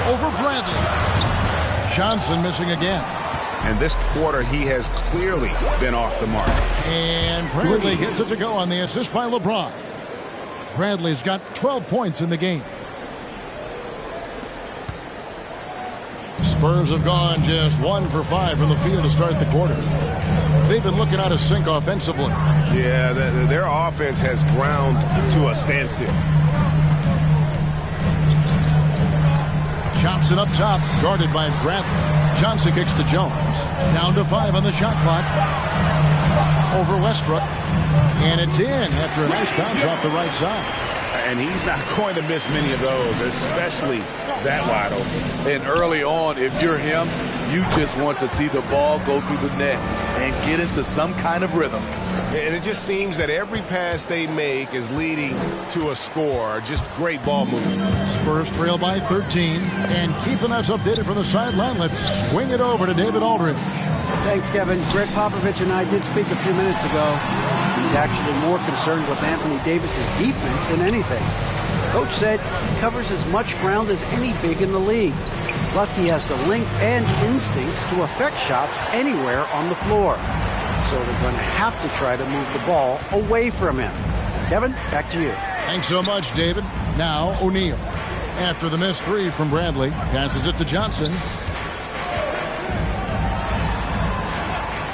Q: Over Bradley. Johnson missing again.
S: And this quarter, he has clearly been off the mark.
Q: And Bradley gets it to go on the assist by LeBron. Bradley's got 12 points in the game. Spurs have gone just 1 for 5 from the field to start the quarter. They've been looking out of sync offensively.
S: Yeah, their offense has ground to a standstill.
Q: Johnson up top, guarded by Bradley. Johnson kicks to Jones. Down to 5 on the shot clock. Over Westbrook. And it's in after a nice bounce off the right side.
S: And he's not going to miss many of those, especially that wide open.
R: And early on, if you're him, you just want to see the ball go through the net and get into some kind of rhythm.
S: And it just seems that every pass they make is leading to a score. Just great ball movement.
Q: Spurs trail by 13. And keeping us updated from the sideline, let's swing it over to David Aldridge.
T: Thanks, Kevin. Greg Popovich and I did speak a few minutes ago. He's actually more concerned with Anthony Davis's defense than anything. Coach said he covers as much ground as any big in the league. Plus, he has the length and instincts to affect shots anywhere on the floor. So they're going to have to try to move the ball away from him. Kevin, back to you.
Q: Thanks so much, David. Now, O'Neal. After the missed 3 from Bradley, passes it to Johnson.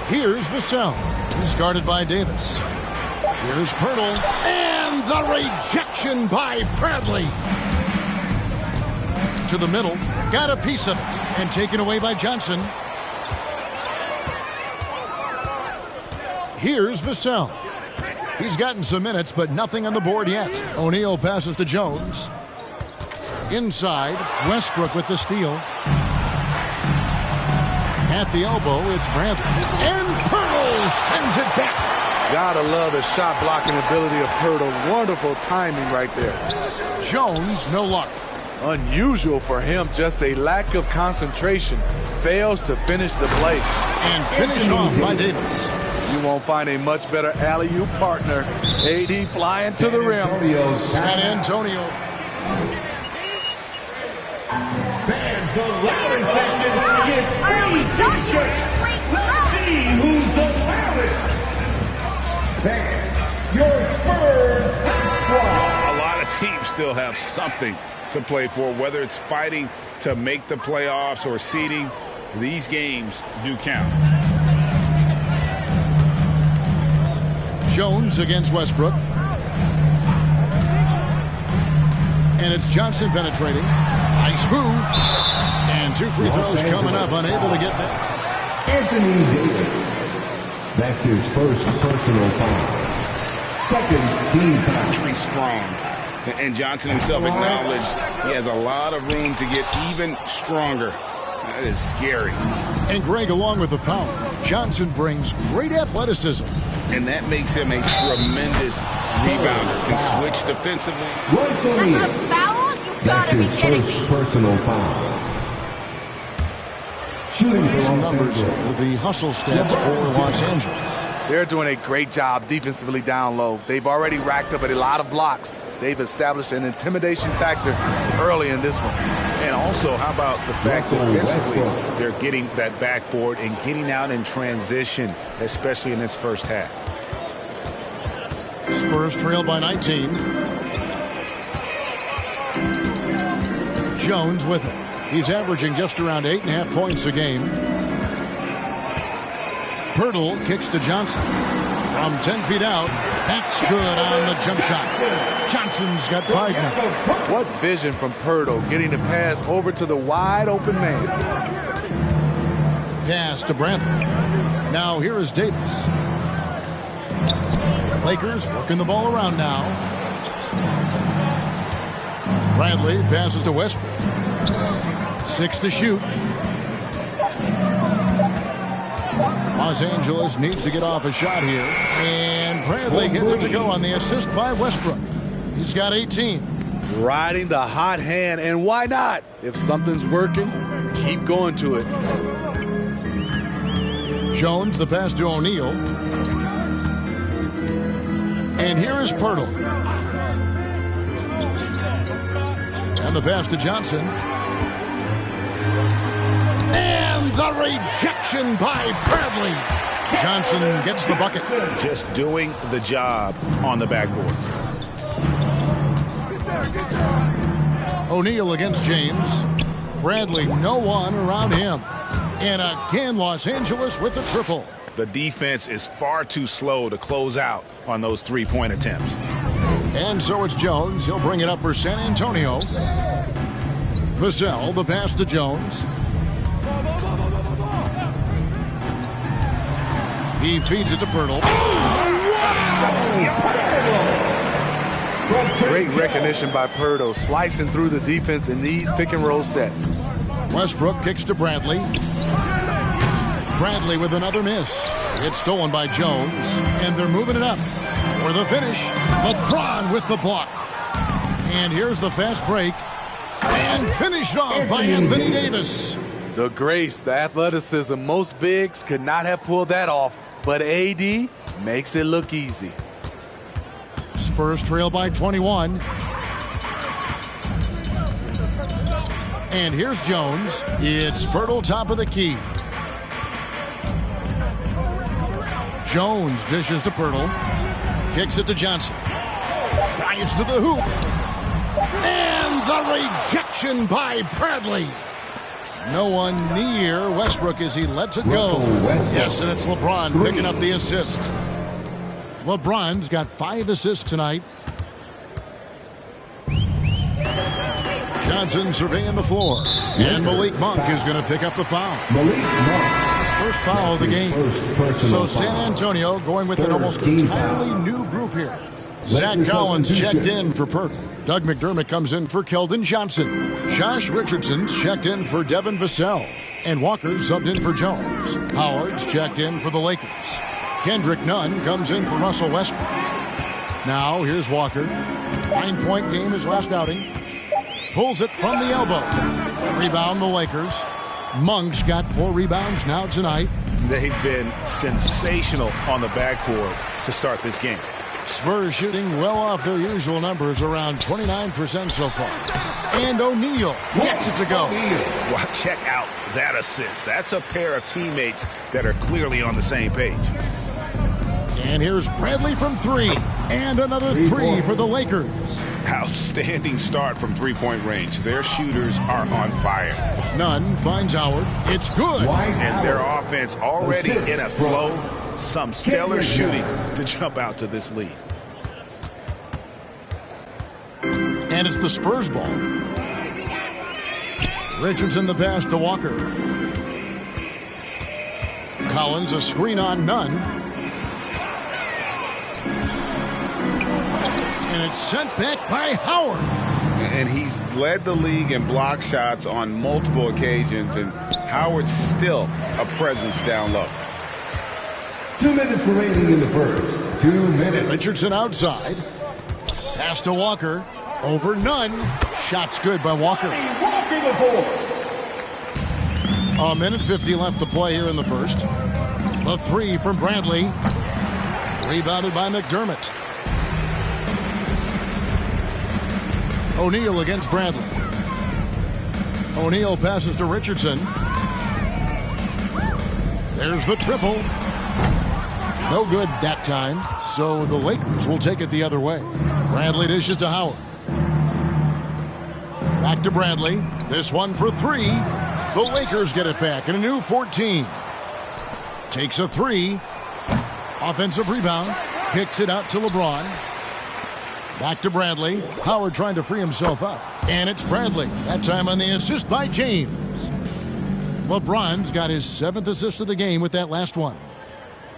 Q: Here's Vassell. He's guarded by Davis. Here's Purtle. And the rejection by Bradley. To the middle. Got a piece of it. And taken away by Johnson. Here's Vassell. He's gotten some minutes, but nothing on the board yet. O'Neal passes to Jones. Inside. Westbrook with the steal. At the elbow, it's Bradley. And Purtle sends it back.
R: Gotta love the shot blocking ability of Purtle. Wonderful timing right there.
Q: Jones, no luck.
R: Unusual for him, just a lack of concentration. Fails to finish the play.
Q: And finish off by Davis.
R: You won't find a much better alley-oop partner. AD flying to the rim.
Q: San Antonio.
J: Fans, the loudest section gets free t-shirts. Let's see who's the loudest. Fans, your Spurs have won.
S: A lot of teams still have something to play for, whether it's fighting to make the playoffs or seeding. These games do count.
Q: Jones against Westbrook. And it's Johnson penetrating. Nice move. And 2 free throws coming up, unable to get that.
J: Anthony Davis. That's his first personal foul. Second team foul.
S: Country strong. And Johnson himself acknowledged he has a lot of room to get even stronger. That is scary.
Q: And Greg, along with the power, Johnson brings great athleticism.
S: And that makes him a tremendous rebounder. Can switch defensively.
J: Royce O'Neal. That's his first personal foul. Shooting
Q: some numbers with the hustle stats for Los Angeles.
R: They're doing a great job defensively down low. They've already racked up a lot of blocks. They've established an intimidation factor early in this one.
S: And also, how about the fact that defensively they're getting that backboard and getting out in transition, especially in this first half.
Q: Spurs trail by 19. Jones with it. He's averaging just around 8.5 points a game. Pirtle kicks to Johnson. From 10 feet out, that's good on the jump shot. Johnson's got 5 now.
R: What vision from Pirtle, getting the pass over to the wide open man.
Q: Pass to Bradley. Now here is Davis. Lakers working the ball around now. Bradley passes to Westbrook. 6 to shoot. Los Angeles needs to get off a shot here. And Bradley gets it to go on the assist by Westbrook. He's got 18.
R: Riding the hot hand, and why not? If something's working, keep going to it.
Q: Jones, the pass to O'Neal. And here is Pirtle. And the pass to Johnson. And the rejection by Bradley. Johnson gets the bucket.
S: Just doing the job on the backboard.
Q: O'Neal against James. Bradley, no one around him. And again, Los Angeles with the triple.
S: The defense is far too slow to close out on those 3-point attempts.
Q: And so it's Jones. He'll bring it up for San Antonio. Vassell, the pass to Jones. He feeds it to Pirtle.
R: Great recognition by Pirtle, slicing through the defense in these pick-and-roll sets.
Q: Westbrook kicks to Bradley. Bradley with another miss. It's stolen by Jones, and they're moving it up for the finish. LeBron with the block. And here's the fast break. And finished off by Anthony Davis.
R: The grace, the athleticism, most bigs could not have pulled that off, but AD makes it look easy.
Q: Spurs trail by 21. And here's Jones. It's Pirtle top of the key. Jones dishes to Pirtle. Kicks it to Johnson. Drives to the hoop. And the rejection by Bradley. No one near Westbrook as he lets it go. Yes, and it's LeBron picking up the assist. LeBron's got 5 assists tonight. Johnson surveying the floor. And Malik Monk is going to pick up the foul. First foul of the game. So San Antonio going with an almost entirely new group here. Zach Collins checked in for Pirtle. Doug McDermott comes in for Keldon Johnson. Josh Richardson's checked in for Devin Vassell. And Walker subbed in for Jones. Howard's checked in for the Lakers. Kendrick Nunn comes in for Russell Westbrook. Now here's Walker. 9-point game his last outing. Pulls it from the elbow. Rebound the Lakers. Monk's got 4 rebounds now tonight.
S: They've been sensational on the backboard to start this game.
Q: Spurs shooting well off their usual numbers, around 29% so far. And O'Neal gets it to go.
S: Well, check out that assist. That's a pair of teammates that are clearly on the same page.
Q: And here's Bradley from 3. And another 3 for the Lakers.
S: Outstanding start from three-point range. Their shooters are on fire.
Q: Nunn finds Howard. It's good.
S: And their offense already in a flow. Some stellar shooting to jump out to this lead.
Q: And it's the Spurs ball. Richardson the pass to Walker. Collins a screen on Nunn. And it's sent back by Howard.
S: And he's led the league in block shots on multiple occasions, and Howard's still a presence down low.
J: 2 minutes remaining in the first. 2 minutes.
Q: Richardson outside. Pass to Walker. Over Nunn. Shot's good by Walker. A minute 50 left to play here in the first. The 3 from Bradley. Rebounded by McDermott. O'Neal against Bradley. O'Neal passes to Richardson. There's the triple. No good that time, so the Lakers will take it the other way. Bradley dishes to Howard. Back to Bradley. This one for 3. The Lakers get it back in a new 14. Takes a 3. Offensive rebound. Kicks it out to LeBron. Back to Bradley. Howard trying to free himself up. And it's Bradley. That time on the assist by James. LeBron's got his 7th assist of the game with that last one.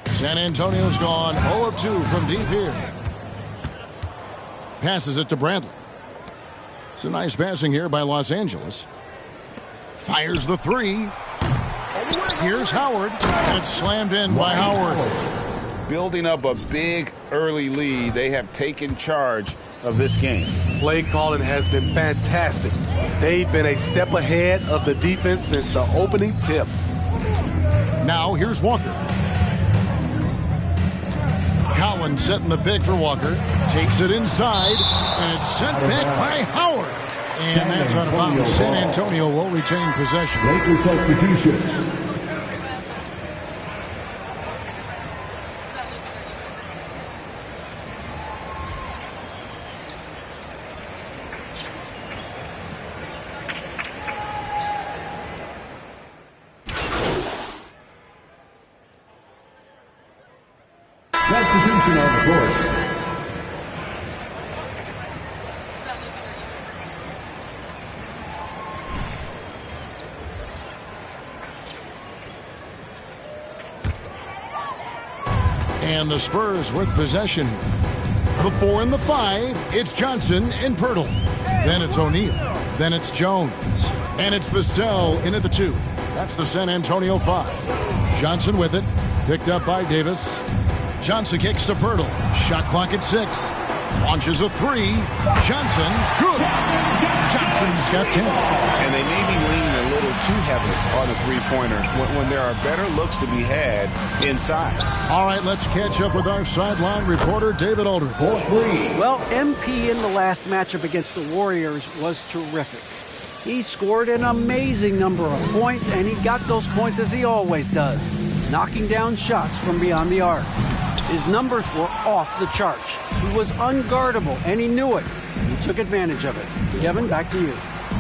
Q: San Antonio's gone 0 of 2 from deep here. Passes it to Bradley. It's a nice passing here by Los Angeles. Fires the 3. Here's Howard. And it's slammed in by Howard.
S: Building up a big early lead. They have taken charge of this game.
R: Play calling has been fantastic. They've been a step ahead of the defense since the opening tip.
Q: Now here's Walker. Collins setting the pick for Walker. Takes it inside, and it's sent back by Howard. And that's out of bounds. San Antonio will retain possession.
J: Lakers substitution. Substitution on the court.
Q: And the Spurs with possession. The 4 and the 5, it's Johnson and Pirtle. Then it's O'Neal. Then it's Jones. And it's Vassell in at the 2. That's the San Antonio 5. Johnson with it. Picked up by Davis. Johnson kicks to Pirtle. Shot clock at 6. Launches a 3. Johnson, good. Johnson's got 10.
S: And they may be leaning a little too heavily on the three-pointer when there are better looks to be had inside.
Q: All right, let's catch up with our sideline reporter, David Aldridge.
T: Well, MP in the last matchup against the Warriors was terrific. He scored an amazing number of points, and he got those points as he always does, knocking down shots from beyond the arc. His numbers were off the charts. He was unguardable, and he knew it. And he took advantage of it. Kevin, back to you.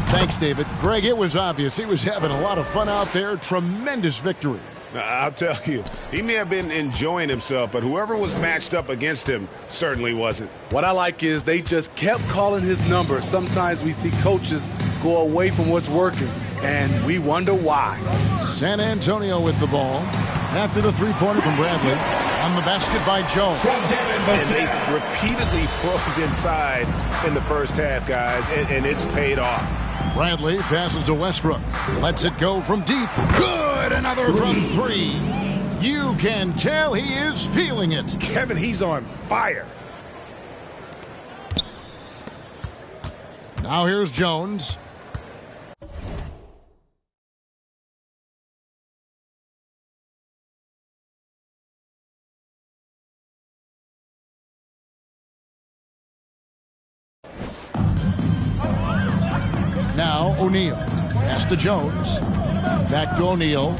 Q: Thanks, David. Greg, it was obvious. He was having a lot of fun out there. Tremendous victory.
S: I'll tell you, he may have been enjoying himself, but whoever was matched up against him certainly wasn't.
R: What I like is they just kept calling his number. Sometimes we see coaches go away from what's working, and we wonder why.
Q: San Antonio with the ball. After the three-pointer from Bradley. On the basket by Jones.
S: And they repeatedly probed inside in the first half, guys, and it's paid off.
Q: Bradley passes to Westbrook. Lets it go from deep. Good! Another from 3. You can tell he is feeling it.
S: Kevin, he's on fire.
Q: Now here's Jones. Now O'Neal. Pass to Jones. Back to O'Neal.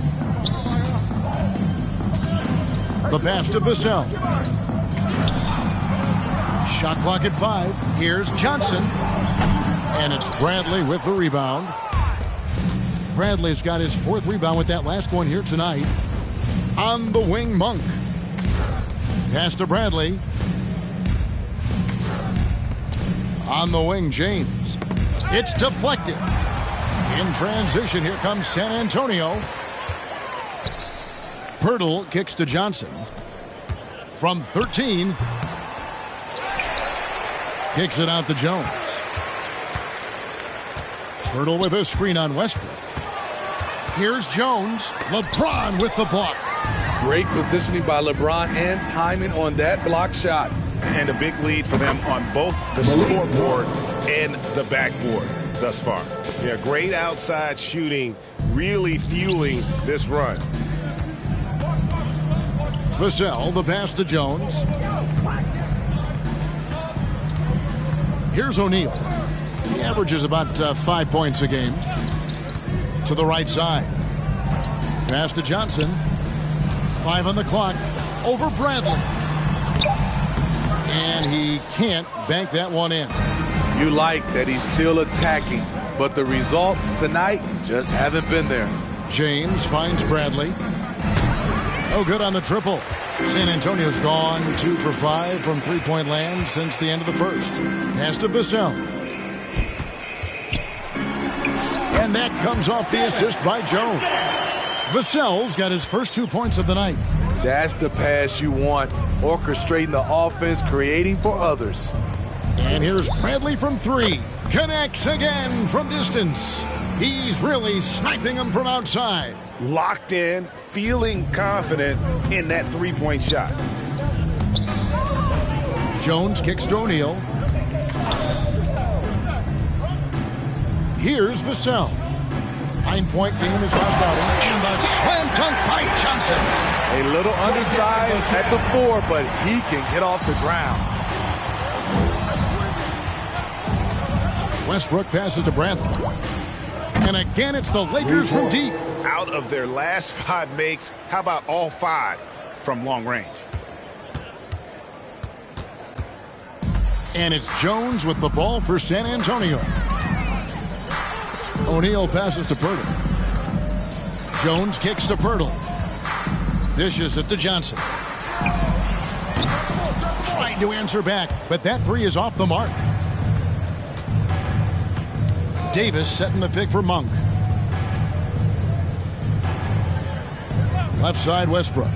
Q: The pass to Vassell. Shot clock at 5. Here's Johnson. And it's Bradley with the rebound. Bradley's got his 4th rebound with that last one here tonight. On the wing, Monk. Pass to Bradley. On the wing, James. It's deflected. In transition, here comes San Antonio. Pirtle kicks to Johnson. From 13. Kicks it out to Jones. Pirtle with a screen on Westbrook. Here's Jones. LeBron with the block.
R: Great positioning by LeBron and timing on that block shot.
S: And a big lead for them on both the scoreboard and the backboard thus far. Yeah, great outside shooting, really fueling this run.
Q: Vassell, the pass to Jones. Here's O'Neal. He averages about 5 points a game. To the right side. Pass to Johnson. 5 on the clock. Over Bradley. And he can't bank that one in.
R: You like that he's still attacking, but the results tonight just haven't been there.
Q: James finds Bradley. No good on the triple. San Antonio's gone 2 for 5 from three-point land since the end of the first. Pass to Vassell. And that comes off the assist by Jones. Vassell's got his first 2 points of the night.
R: That's the pass you want. Orchestrating the offense, creating for others.
Q: And here's Bradley from 3. Connects again from distance. He's really sniping them from outside.
S: Locked in, feeling confident in that three-point shot.
Q: Jones kicks to O'Neal. Here's Vassell. 9-point game is last outing. And the slam dunk by Johnson.
R: A little undersized at the 4, but he can get off the ground.
Q: Westbrook passes to Bradley. And again, it's the Lakers from deep.
S: Out of their last 5 makes, how about all 5 from long range?
Q: And it's Jones with the ball for San Antonio. O'Neal passes to Pirtle. Jones kicks to Pirtle. Dishes it to Johnson. Trying to answer back, but that 3 is off the mark. Davis setting the pick for Monk. Left side, Westbrook.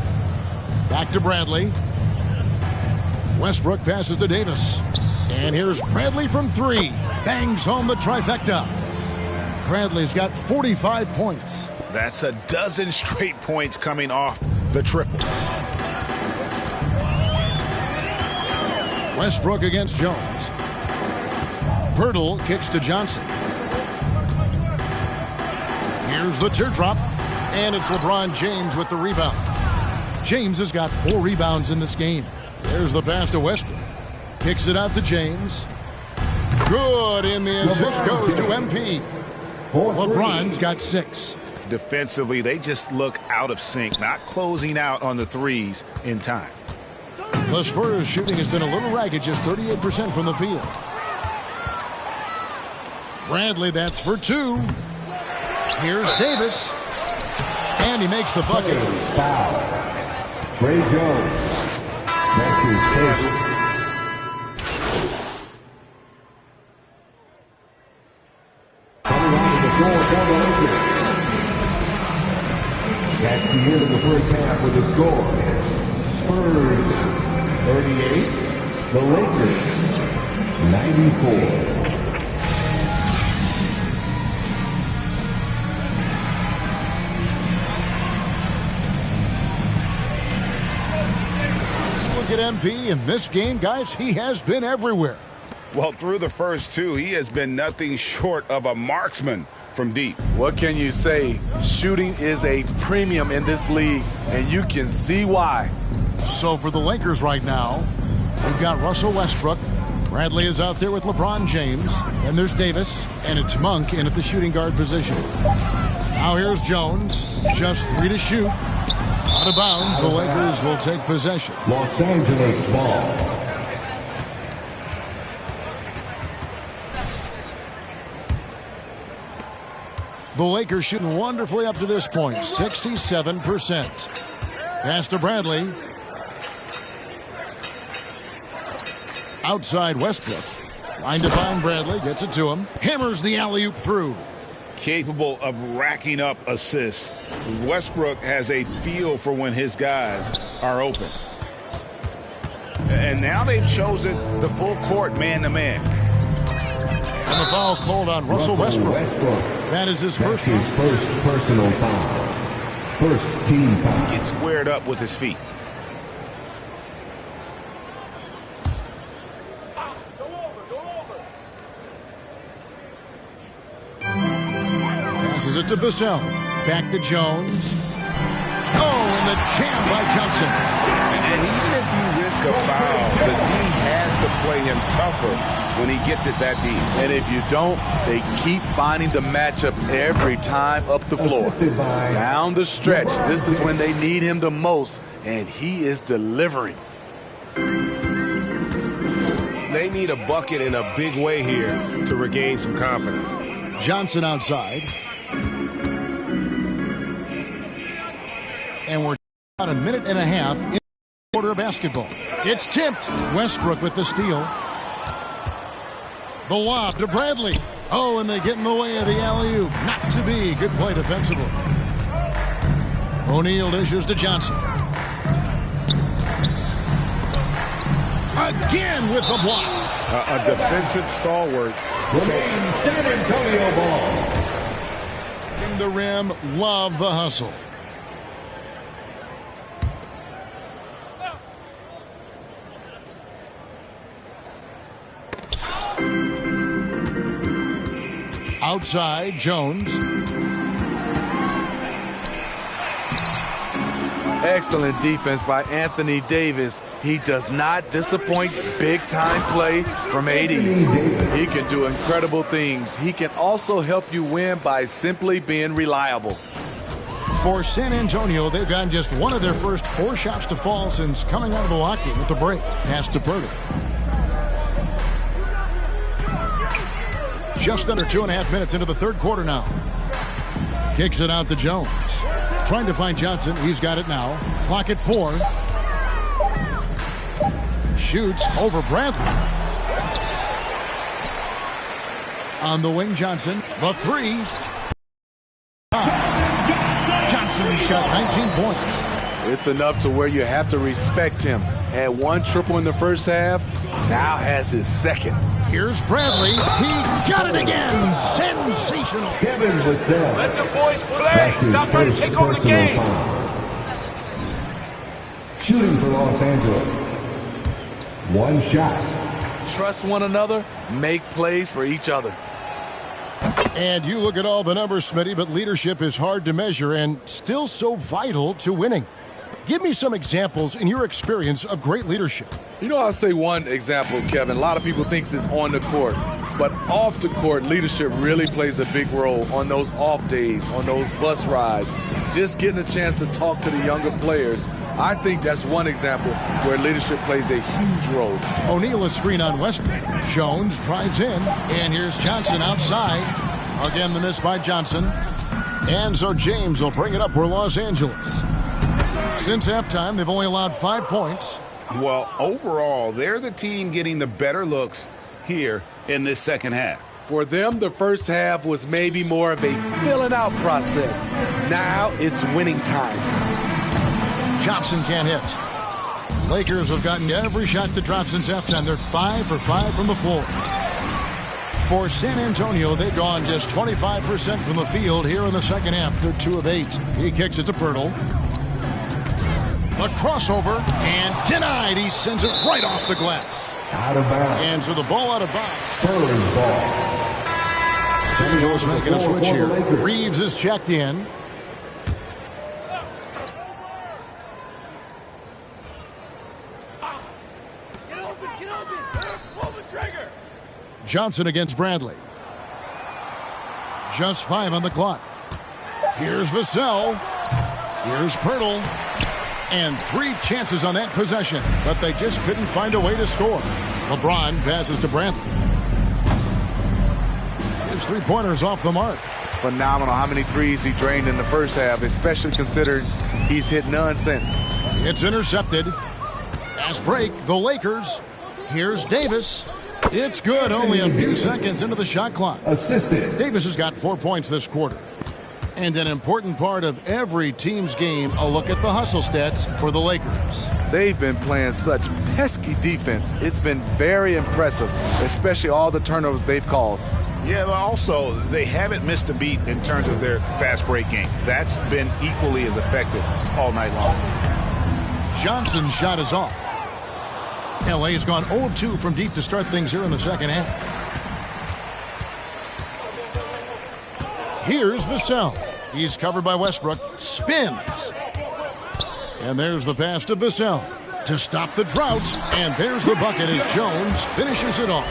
Q: Back to Bradley. Westbrook passes to Davis. And here's Bradley from 3. Bangs home the trifecta. Bradley's got 45 points.
S: That's a dozen straight points coming off the triple.
Q: Westbrook against Jones. Pirtle kicks to Johnson. Here's the teardrop. And it's LeBron James with the rebound. James has got 4 rebounds in this game. There's the pass to Westbrook. Kicks it out to James. Good, and the assist goes to MP. LeBron's got 6.
S: Defensively, they just look out of sync, not closing out on the threes in time.
Q: The Spurs shooting has been a little ragged, just 38% from the field. Bradley, that's for 2. Here's Davis. And he makes the bucket.
J: Foul. Trey Jones. That's his first. That's the end of the first half with the score. Spurs 38, the Lakers 94.
Q: Look at MP in this game, guys. He has been everywhere.
S: Well, through the first 2, he has been nothing short of a marksman from deep.
R: What can you say? Shooting is a premium in this league, and you can see why.
Q: So for the Lakers right now, we've got Russell Westbrook. Bradley is out there with LeBron James. And there's Davis, and it's Monk in at the shooting guard position. Now here's Jones. Just 3 to shoot. Out Out of bounds, the Lakers will take possession.
J: Los Angeles ball.
Q: The Lakers shooting wonderfully up to this point, 67%. Pass to Bradley. Outside Westbrook. Trying to find Bradley, gets it to him. Hammers the alley-oop through.
S: Capable of racking up assists. Westbrook has a feel for when his guys are open. And now they've chosen the full court man-to-man.
Q: And the foul called on Russell Westbrook. That is his first
J: personal foul. First team foul.
S: Gets squared up with his feet.
Q: Passes it to Vassell. Back to Jones. Oh, and the jam by Johnson.
S: And even if you risk a foul, the D has to play him tougher when he gets it that deep.
R: And if you don't, they keep finding the matchup every time up the floor. Down the stretch, this is when they need him the most, and he is delivering.
S: They need a bucket in a big way here to regain some confidence.
Q: Johnson outside. And we're about a minute and a half in the quarter of basketball. It's tipped. Westbrook with the steal. The lob to Bradley. Oh, and they get in the way of the alley-oop. Not to be. Good play defensively. O'Neal dishes to Johnson. Again with the block.
S: A defensive stalwart.
J: San Antonio ball.
Q: In the rim, love the hustle. Outside, Jones.
R: Excellent defense by Anthony Davis. He does not disappoint. Big-time play from AD. He can do incredible things. He can also help you win by simply being reliable.
Q: For San Antonio, they've gotten just one of their first 4 shots to fall since coming out of Milwaukee with the break. Pass to Purdy. Just under 2.5 minutes into the third quarter now. Kicks it out to Jones. Trying to find Johnson. He's got it now. Clock at 4. Shoots over Bradley. On the wing, Johnson. The 3. Johnson's got 19 points.
R: It's enough to where you have to respect him. Had 1 triple in the first half. Now has his second.
Q: Here's Bradley. He got it again. Sensational.
J: Kevin Vassell.
L: Let the boys play. Stop trying to take over the game.
J: Shooting for Los Angeles. 1 shot.
R: Trust one another. Make plays for each other.
Q: And you look at all the numbers, Smitty, but leadership is hard to measure and still so vital to winning. Give me some examples in your experience of great leadership.
R: You know, I'll say one example, Kevin. A lot of people think it's on the court. But off the court, leadership really plays a big role on those off days, on those bus rides. Just getting a chance to talk to the younger players. I think that's one example where leadership plays a huge role.
Q: O'Neal is screen on Westbrook. Jones drives in, and here's Johnson outside. Again, the miss by Johnson. And so James will bring it up for Los Angeles. Since halftime, they've only allowed 5 points.
S: Well, overall, they're the team getting the better looks here in this second half.
R: For them, the first half was maybe more of a filling out process. Now it's winning time.
Q: Johnson can't hit. Lakers have gotten every shot that dropped since halftime. They're 5 for 5 from the floor. For San Antonio, they've gone just 25% from the field here in the second half. They're 2 of 8. He kicks it to Pirtle. A crossover and denied. He sends it right off the glass.
J: Out of bounds.
Q: And so the ball out of bounds.
J: Spurs ball.
Q: Los Angeles making a switch here. Reeves is checked in. Johnson against Bradley. Just 5 on the clock. Here's Vassell. Here's Pirtle. And 3 chances on that possession, but they just couldn't find a way to score. LeBron passes to Brantley. His 3-pointers off the mark.
R: Phenomenal how many threes he drained in the first half, especially considering he's hit none since.
Q: It's intercepted. Fast break, the Lakers. Here's Davis. It's good, only a few seconds into the shot clock.
J: Assisted.
Q: Davis has got 4 points this quarter. And an important part of every team's game, a look at the hustle stats for the Lakers.
R: They've been playing such pesky defense. It's been very impressive, especially all the turnovers they've caused.
G: Yeah, but also they haven't missed a beat in terms of their fast break game. That's been equally as effective all night long.
Q: Johnson's shot is off. LA has gone 0 of 2 from deep to start things here in the second half. Here's Vassell. He's covered by Westbrook. Spins. And there's the pass to Vassell to stop the drought. And there's the bucket as Jones finishes it off.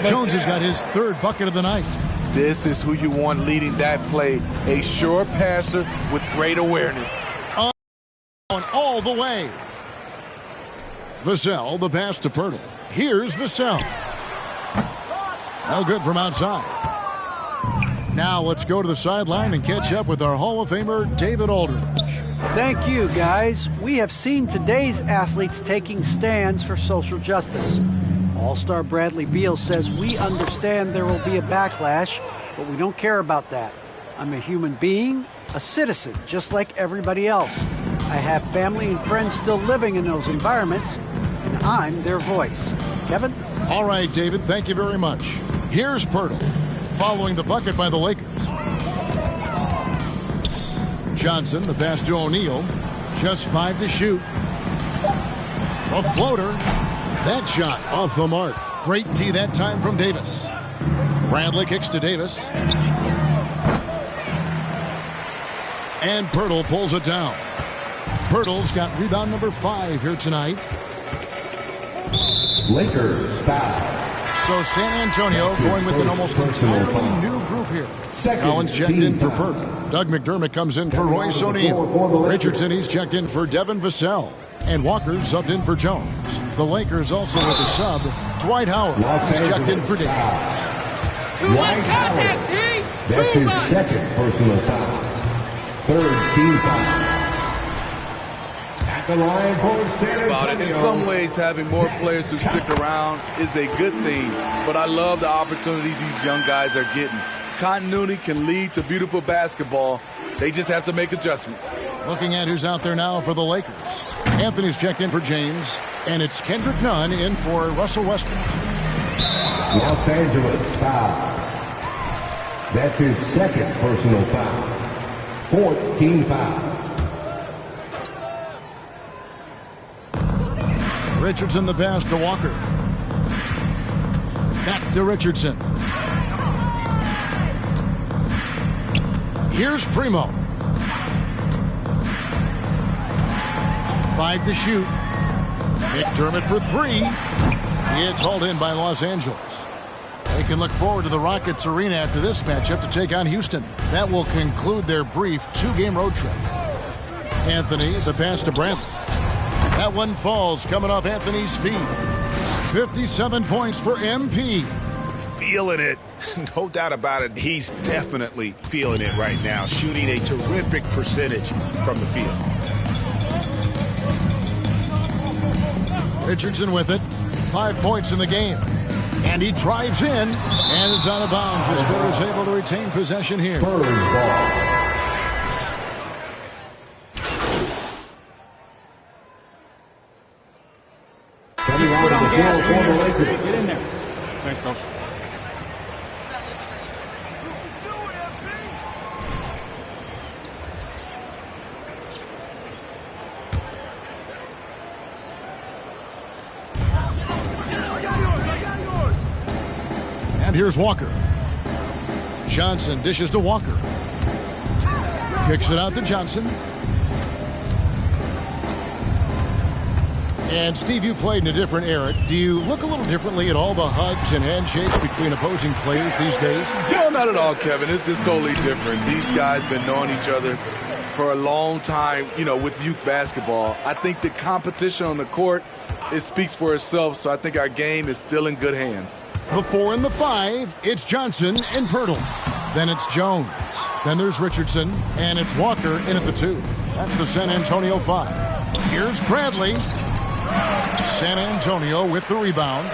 Q: Jones has got his 3rd bucket of the night.
R: This is who you want leading that play. A sure passer with great awareness.
Q: On all the way. Vassell, the pass to Pirtle. Here's Vassell. No good from outside. Now let's go to the sideline and catch up with our Hall of Famer, David Aldridge.
T: Thank you, guys. We have seen today's athletes taking stands for social justice. All-Star Bradley Beal says we understand there will be a backlash, but we don't care about that. I'm a human being, a citizen, just like everybody else. I have family and friends still living in those environments, and I'm their voice. Kevin?
Q: All right, David, thank you very much. Here's Pirtle, following the bucket by the Lakers. Johnson, the pass to O'Neal. Just 5 to shoot. A floater. That shot off the mark. Great tee that time from Davis. Bradley kicks to Davis. And Pirtle pulls it down. Pirtle's got rebound number 5 here tonight.
J: Lakers foul.
Q: So San Antonio going with an almost entirely new group here. Collins checked in for Pirtle. Doug McDermott comes in for Royce O'Neal. Richardson, he's checked in for Devin Vassell. And Walker subbed in for Jones. The Lakers also with a sub. Dwight Howard is checked in for Dave.
J: Dwight Howard. That's his 2nd personal foul. 3rd team foul. At the line for San Antonio.
R: In some ways, having more players who stick around is a good thing, but I love the opportunities these young guys are getting. Continuity can lead to beautiful basketball. They just have to make adjustments.
Q: Looking at who's out there now for the Lakers. Anthony's checked in for James, and it's Kendrick Nunn in for Russell Westbrook.
J: Los Angeles foul. That's his 2nd personal foul. 4th team foul.
Q: Richardson the pass to Walker. Back to Richardson. Here's Primo. 5 to shoot. McDermott for 3. It's hauled in by Los Angeles. They can look forward to the Rockets Arena after this matchup to take on Houston. That will conclude their brief 2-game road trip. Anthony, the pass to Brantley. That one falls coming off Anthony's feet. 57 points for MP.
G: Feeling it. No doubt about it. He's definitely feeling it right now. Shooting a terrific percentage from the field.
Q: Richardson with it. 5 points in the game. And he drives in. And it's out of bounds. The Spurs able to retain possession here.
J: Spurs ball.
O: Get in there. Thanks, Coach.
Q: And here's Walker. Johnson dishes to Walker. Kicks it out to Johnson. And, Steve, you played in a different era. Do you look a little differently at all the hugs and handshakes between opposing players these days?
R: No, not at all, Kevin. It's just totally different. These guys been knowing each other for a long time, with youth basketball. I think the competition on the court, it speaks for itself, so I think our game is still in good hands.
Q: The 4 and the 5, it's Johnson and Pirtle. Then it's Jones. Then there's Richardson, and it's Walker in at the 2. That's the San Antonio 5. Here's Bradley. San Antonio with the rebound.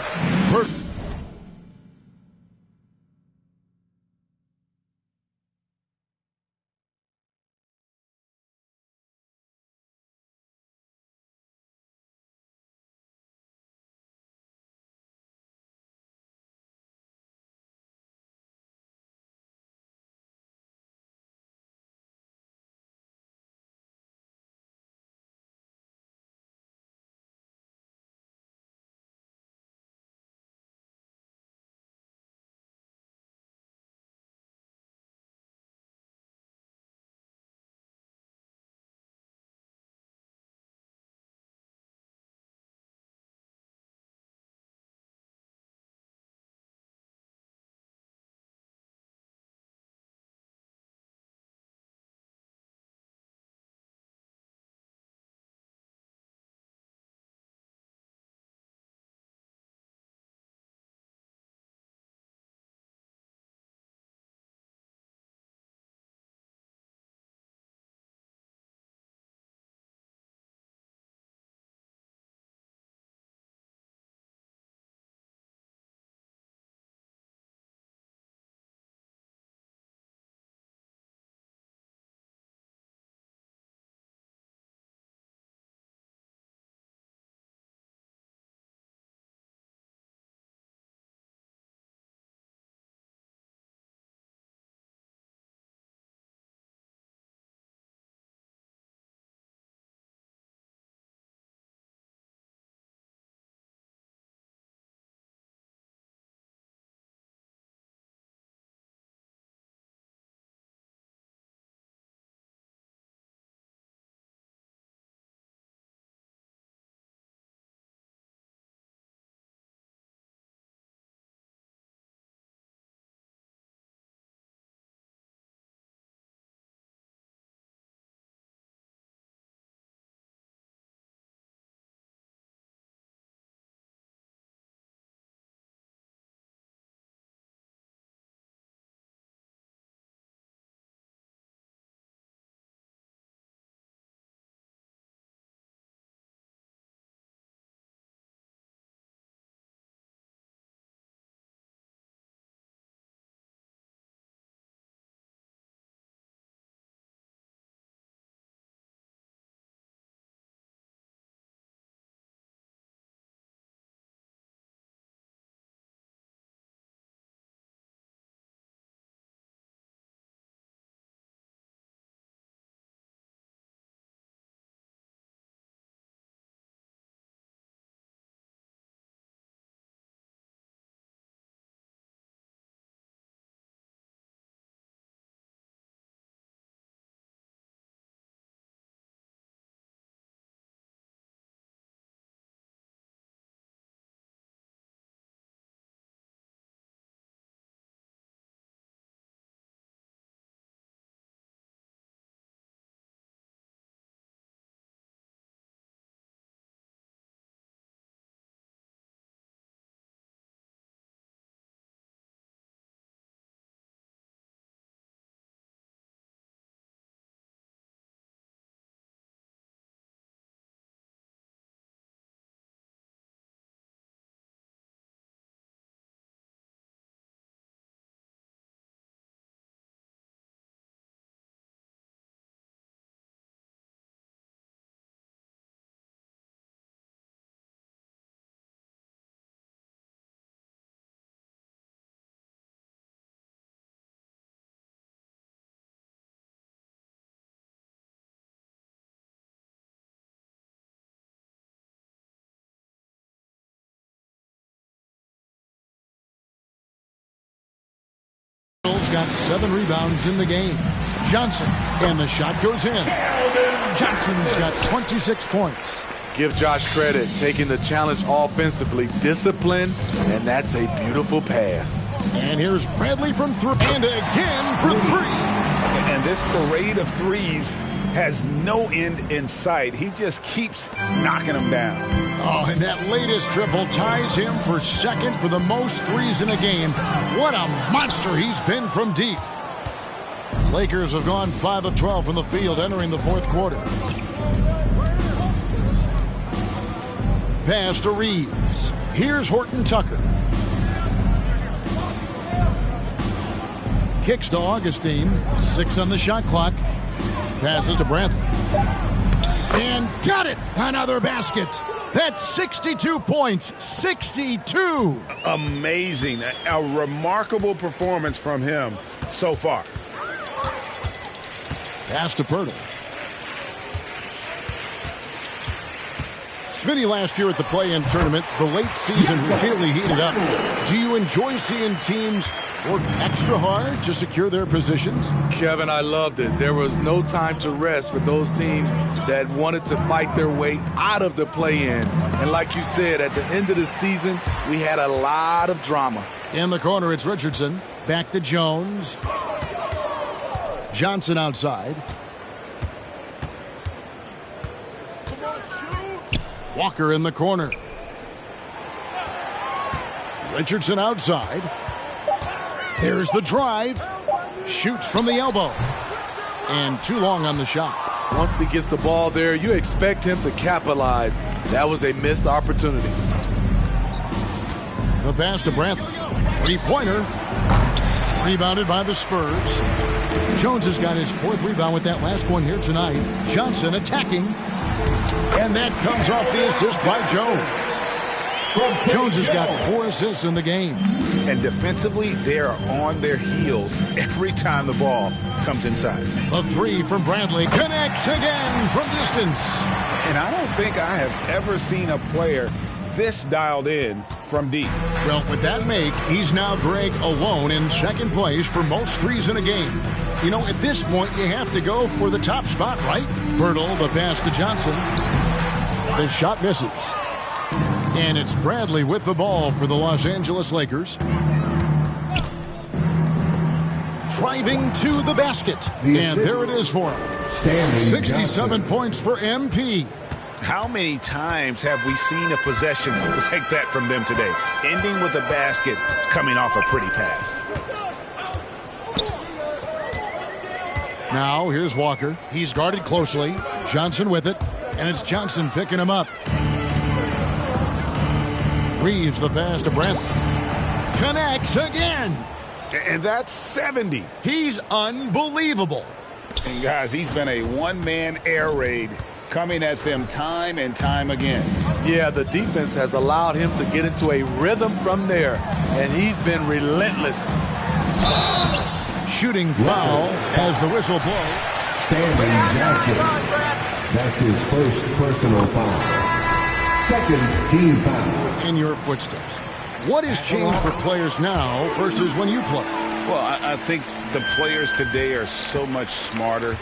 Q: Got 7 rebounds in the game. Johnson, and the shot goes in. Johnson's got 26 points.
R: Give Josh credit, taking the challenge offensively, discipline, and that's a beautiful pass.
Q: And here's Bradley from three, and again for three.
S: And this parade of threes has no end in sight. He just keeps knocking them down.
Q: Oh, and that latest triple ties him for second for the most threes in a game. What a monster he's been from deep. Lakers have gone 5 of 12 from the field entering the fourth quarter. Pass to Reeves. Here's Horton Tucker. Kicks to Augustine. 6 on the shot clock. Passes to Bradley. And got it! Another basket. That's 62 points. 62!
S: Amazing. A remarkable performance from him so far.
Q: Pass to Pirtle. Smitty last year at the play-in tournament, the late season really heated up. Do you enjoy seeing teams work extra hard to secure their positions?
R: Kevin, I loved it. There was no time to rest for those teams that wanted to fight their way out of the play-in. And like you said, at the end of the season, we had a lot of drama.
Q: In the corner, it's Richardson. Back to Jones. Johnson outside. Walker in the corner. Richardson outside. There's the drive. Shoots from the elbow. And too long on the shot.
R: Once he gets the ball there, you expect him to capitalize. That was a missed opportunity.
Q: The pass to Bradley. Three-pointer. Rebounded by the Spurs. Jones has got his 4th rebound with that last one here tonight. Johnson attacking. And that comes off the assist by Jones. Jones has got 4 assists in the game.
S: And defensively, they are on their heels every time the ball comes inside.
Q: A 3 from Bradley connects again from distance.
S: And I don't think I have ever seen a player this dialed in from deep.
Q: Well, with that make, he's now Greg alone in second place for most threes in a game. You know, at this point, you have to go for the top spot, right? Pirtle, the pass to Johnson. The shot misses. And it's Bradley with the ball for the Los Angeles Lakers. Driving to the basket. And there it is for him. 67 points for MP.
S: How many times have we seen a possession like that from them today? Ending with a basket, coming off a pretty pass.
Q: Now, here's Walker. He's guarded closely. Johnson with it. And it's Johnson picking him up. Reeves the pass to Bradley. Connects again.
S: And that's 70.
Q: He's unbelievable.
S: And guys, he's been a one-man air raid coming at them time and time again.
R: Yeah, the defense has allowed him to get into a rhythm from there, and he's been relentless.
Q: Shooting foul as the whistle blows.
J: Stanley Johnson. That's his first personal foul. Second team foul.
Q: In your footsteps. What has changed for players now versus when you play?
S: Well, I think the players today are so much smarter,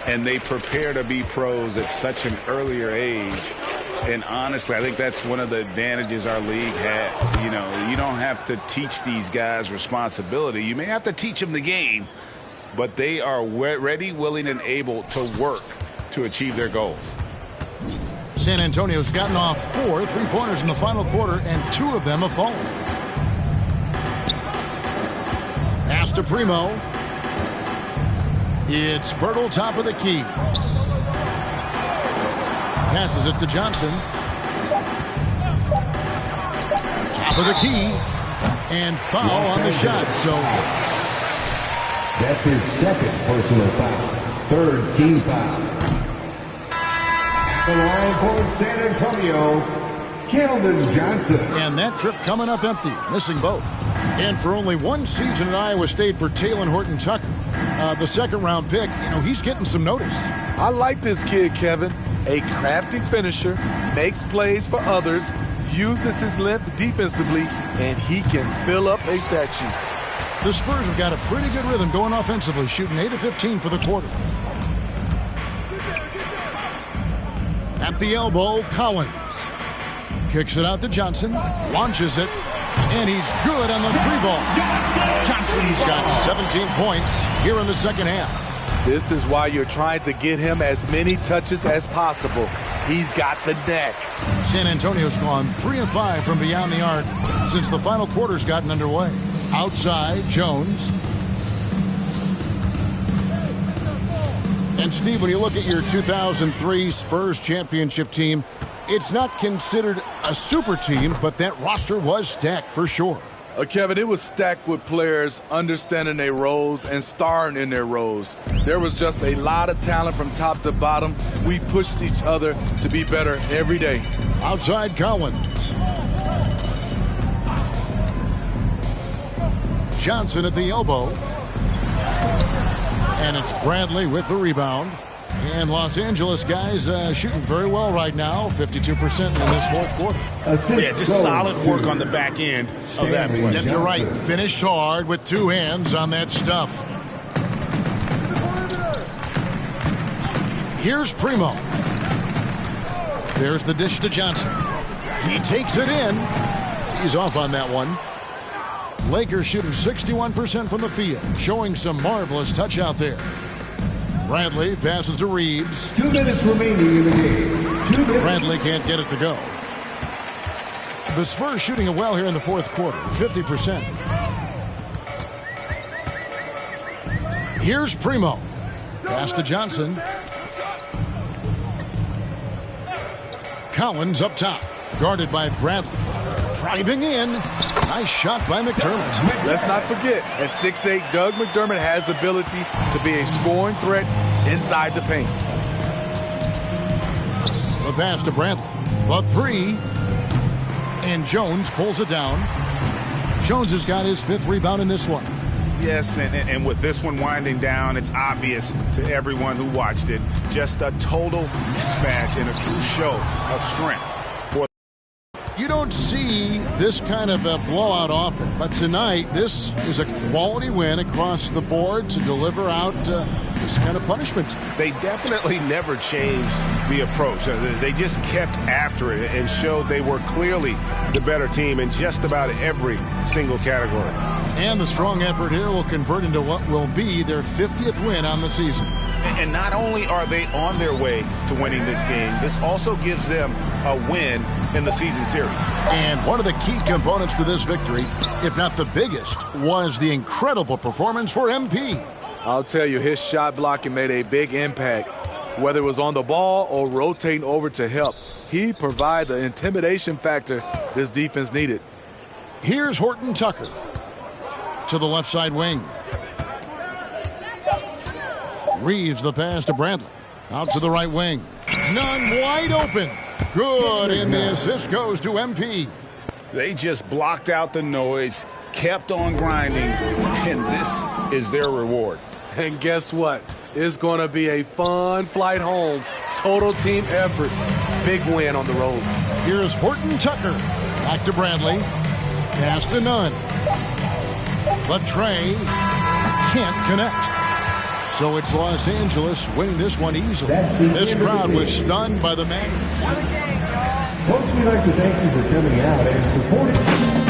S: and they prepare to be pros at such an earlier age. And honestly, I think that's one of the advantages our league has. You know, you don't have to teach these guys responsibility. You may have to teach them the game, but they are ready, willing, and able to work to achieve their goals.
Q: San Antonio's gotten off 4 3-pointers in the final quarter, and 2 of them have fallen. Pass to Primo. It's Pirtle, top of the key. Passes it to Johnson. Top of the key. And foul on the shot. So
J: that's his second personal foul. Third team foul. The line for San Antonio, Keldon Johnson.
Q: And that trip coming up empty, missing both. And for only one season at Iowa State for Taylor Horton Tucker, the second-round pick, you know, he's getting some notice.
R: I like this kid, Kevin. A crafty finisher, makes plays for others, uses his length defensively, and he can fill up a stat sheet.
Q: The Spurs have got a pretty good rhythm going offensively, shooting 8 of 15 for the quarter. At the elbow, Collins. Kicks it out to Johnson. Launches it. And he's good on the 3-ball. Johnson's got 17 points here in the second half.
R: This is why you're trying to get him as many touches as possible. He's got the neck.
Q: San Antonio's gone 3 of 5 from beyond the arc since the final quarter's gotten underway. Outside, Jones. And Steve, when you look at your 2003 Spurs championship team, it's not considered a super team, but that roster was stacked for sure.
R: Kevin, it was stacked with players understanding their roles and starring in their roles. There was just a lot of talent from top to bottom. We pushed each other to be better every day.
Q: Outside, Collins. Johnson at the elbow. And it's Bradley with the rebound. And Los Angeles guys shooting very well right now, 52% in this fourth quarter.
S: Yeah, just solid work on the back end of that play.
Q: Yep, you're right. Finished hard with 2 hands on that stuff. Here's Primo. There's the dish to Johnson. He takes it in. He's off on that one. Lakers shooting 61% from the field, showing some marvelous touch out there. Bradley passes to Reeves.
J: 2 minutes remaining in the game. 2 minutes.
Q: Bradley can't get it to go. The Spurs shooting it well here in the fourth quarter, 50%. Here's Primo. Pass to Johnson. Collins up top, guarded by Bradley. Driving in. Nice shot by McDermott.
R: Let's not forget, at 6'8", Doug McDermott has the ability to be a scoring threat inside the paint.
Q: The pass to Bradley. The 3. And Jones pulls it down. Jones has got his 5th rebound in this one.
S: Yes, and with this one winding down, it's obvious to everyone who watched it. Just a total mismatch and a true show of strength.
Q: You don't see this kind of a blowout often, but tonight this is a quality win across the board to deliver out this kind of punishment.
S: They definitely never changed the approach. They just kept after it and showed they were clearly the better team in just about every single category.
Q: And the strong effort here will convert into what will be their 50th win on the season.
S: And not only are they on their way to winning this game, this also gives them a win in the season series.
Q: And one of the key components to this victory, if not the biggest, was the incredible performance for MP.
R: I'll tell you, his shot blocking made a big impact. Whether it was on the ball or rotating over to help, he provided the intimidation factor this defense needed.
Q: Here's Horton Tucker to the left side wing. Reeves the pass to Bradley. Out to the right wing. None wide open. Good, and the assist goes to MP.
S: They just blocked out the noise, kept on grinding, and this is their reward.
R: And guess what? It's going to be a fun flight home. Total team effort. Big win on the road.
Q: Here's Horton Tucker. Back to Bradley. Pass to Nunn. But Trey can't connect. So it's Los Angeles winning this one easily. This crowd was stunned by the man.
J: Folks, we'd like to thank you for coming out and supporting.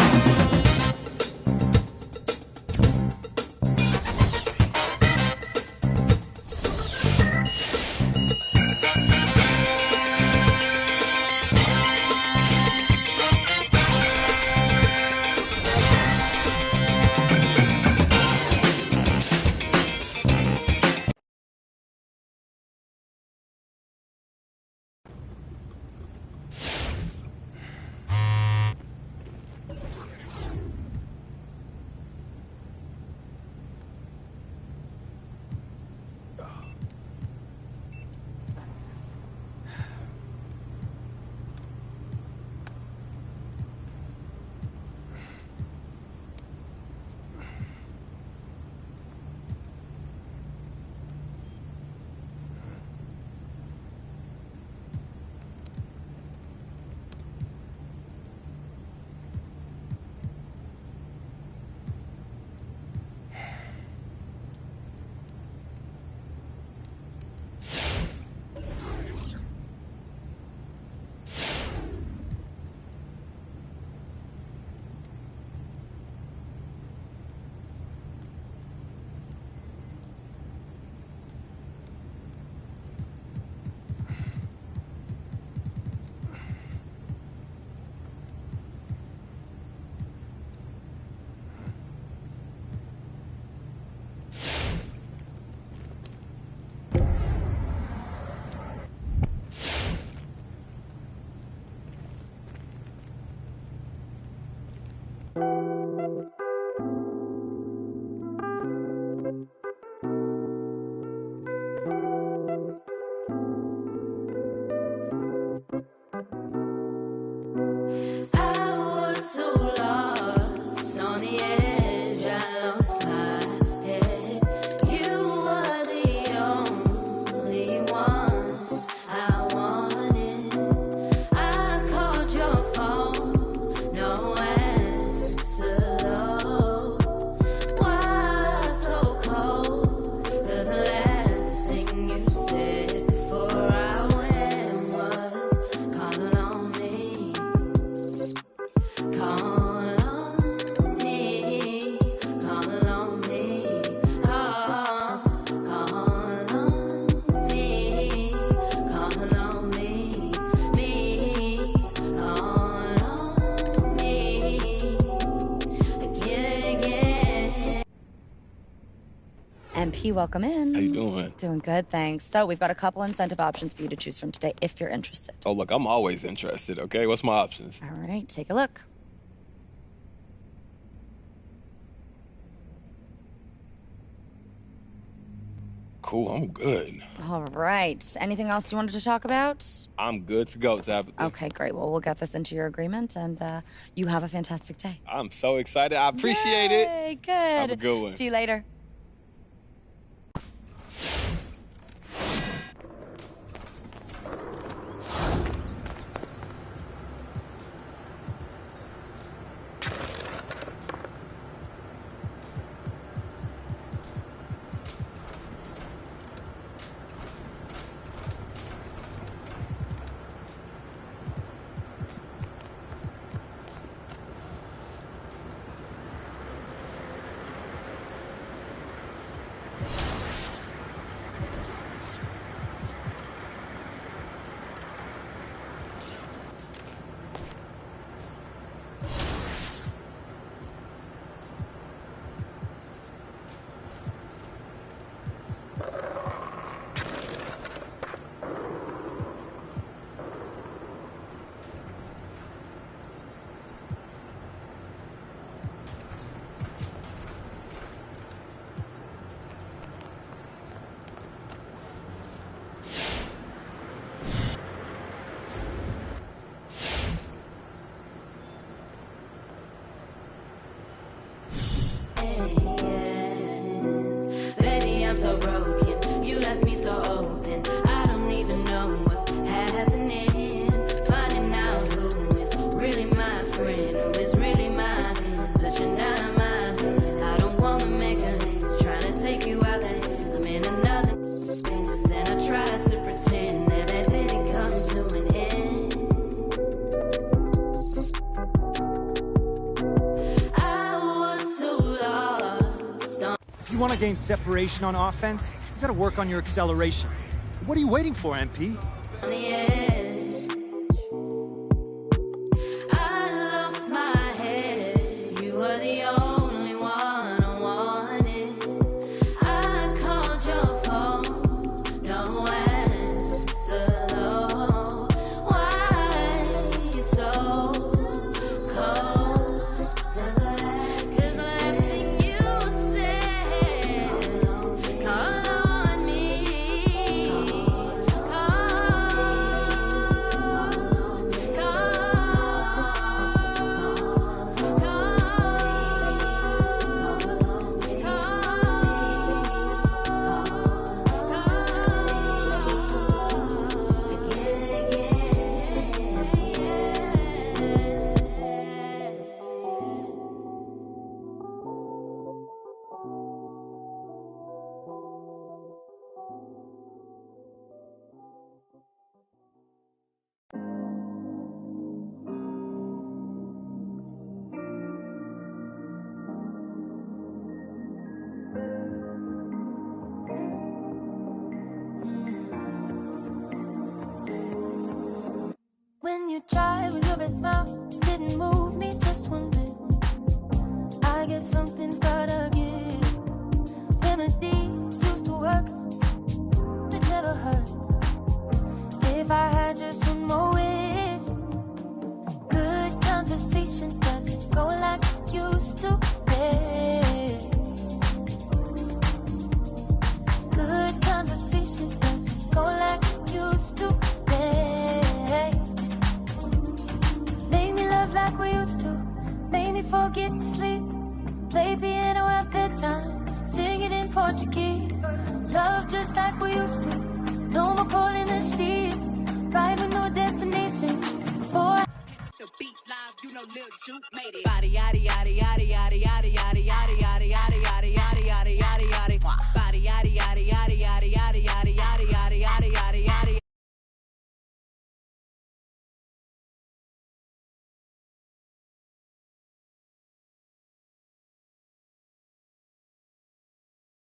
K: MP, welcome in.
O: How you doing?
K: Doing good, thanks. So we've got a couple incentive options for you to choose from today if you're interested.
O: Oh, look, I'm always interested, okay? What's my options?
K: All right, take a look.
O: Cool, I'm good.
K: All right. Anything else you wanted to talk about?
O: I'm good to go, Tabitha.
K: Okay, great. Well, we'll get this into your agreement, and you have a fantastic day.
O: I'm so excited. I appreciate it.
K: Good.
O: Have a good one.
K: See you later.
U: Baby, I'm so broken. You left me so open. I don't even know what's happening. Finding out who is really my friend, who is really mine. But you're not mine. I don't wanna make a trying to take you out there. I'm in another. Then I tried to pretend that it didn't come to an end. I was so lost.
V: If you want to gain separation on offense, you got to work on your acceleration. What are you waiting for, MP?
U: On the edge, I lost my head. You were the only one I wanted. I called your phone, no answer though. Why you so cold? 'Cause the last thing you said, call on me.
W: When you tried with your best smile, didn't move me just one bit. I guess something's gotta give. Remedies used to work, it never hurt. If I had just one more wish, good conversation doesn't go like it used to. Yeah. Good conversation doesn't go like it used to. Yeah. Make me love like we used to. Make me forget to sleep. Play piano at bedtime. Sing it in Portuguese. Love just like we used to. No more pulling the sheets. Ride with no destination. Before
X: The beat live, you know Lil Juke made it. Body, yaddy, yaddy, yaddy, yaddy, yaddy, yaddy, yaddy, yaddy, yaddy, yaddy, yaddy, yaddy, yaddy.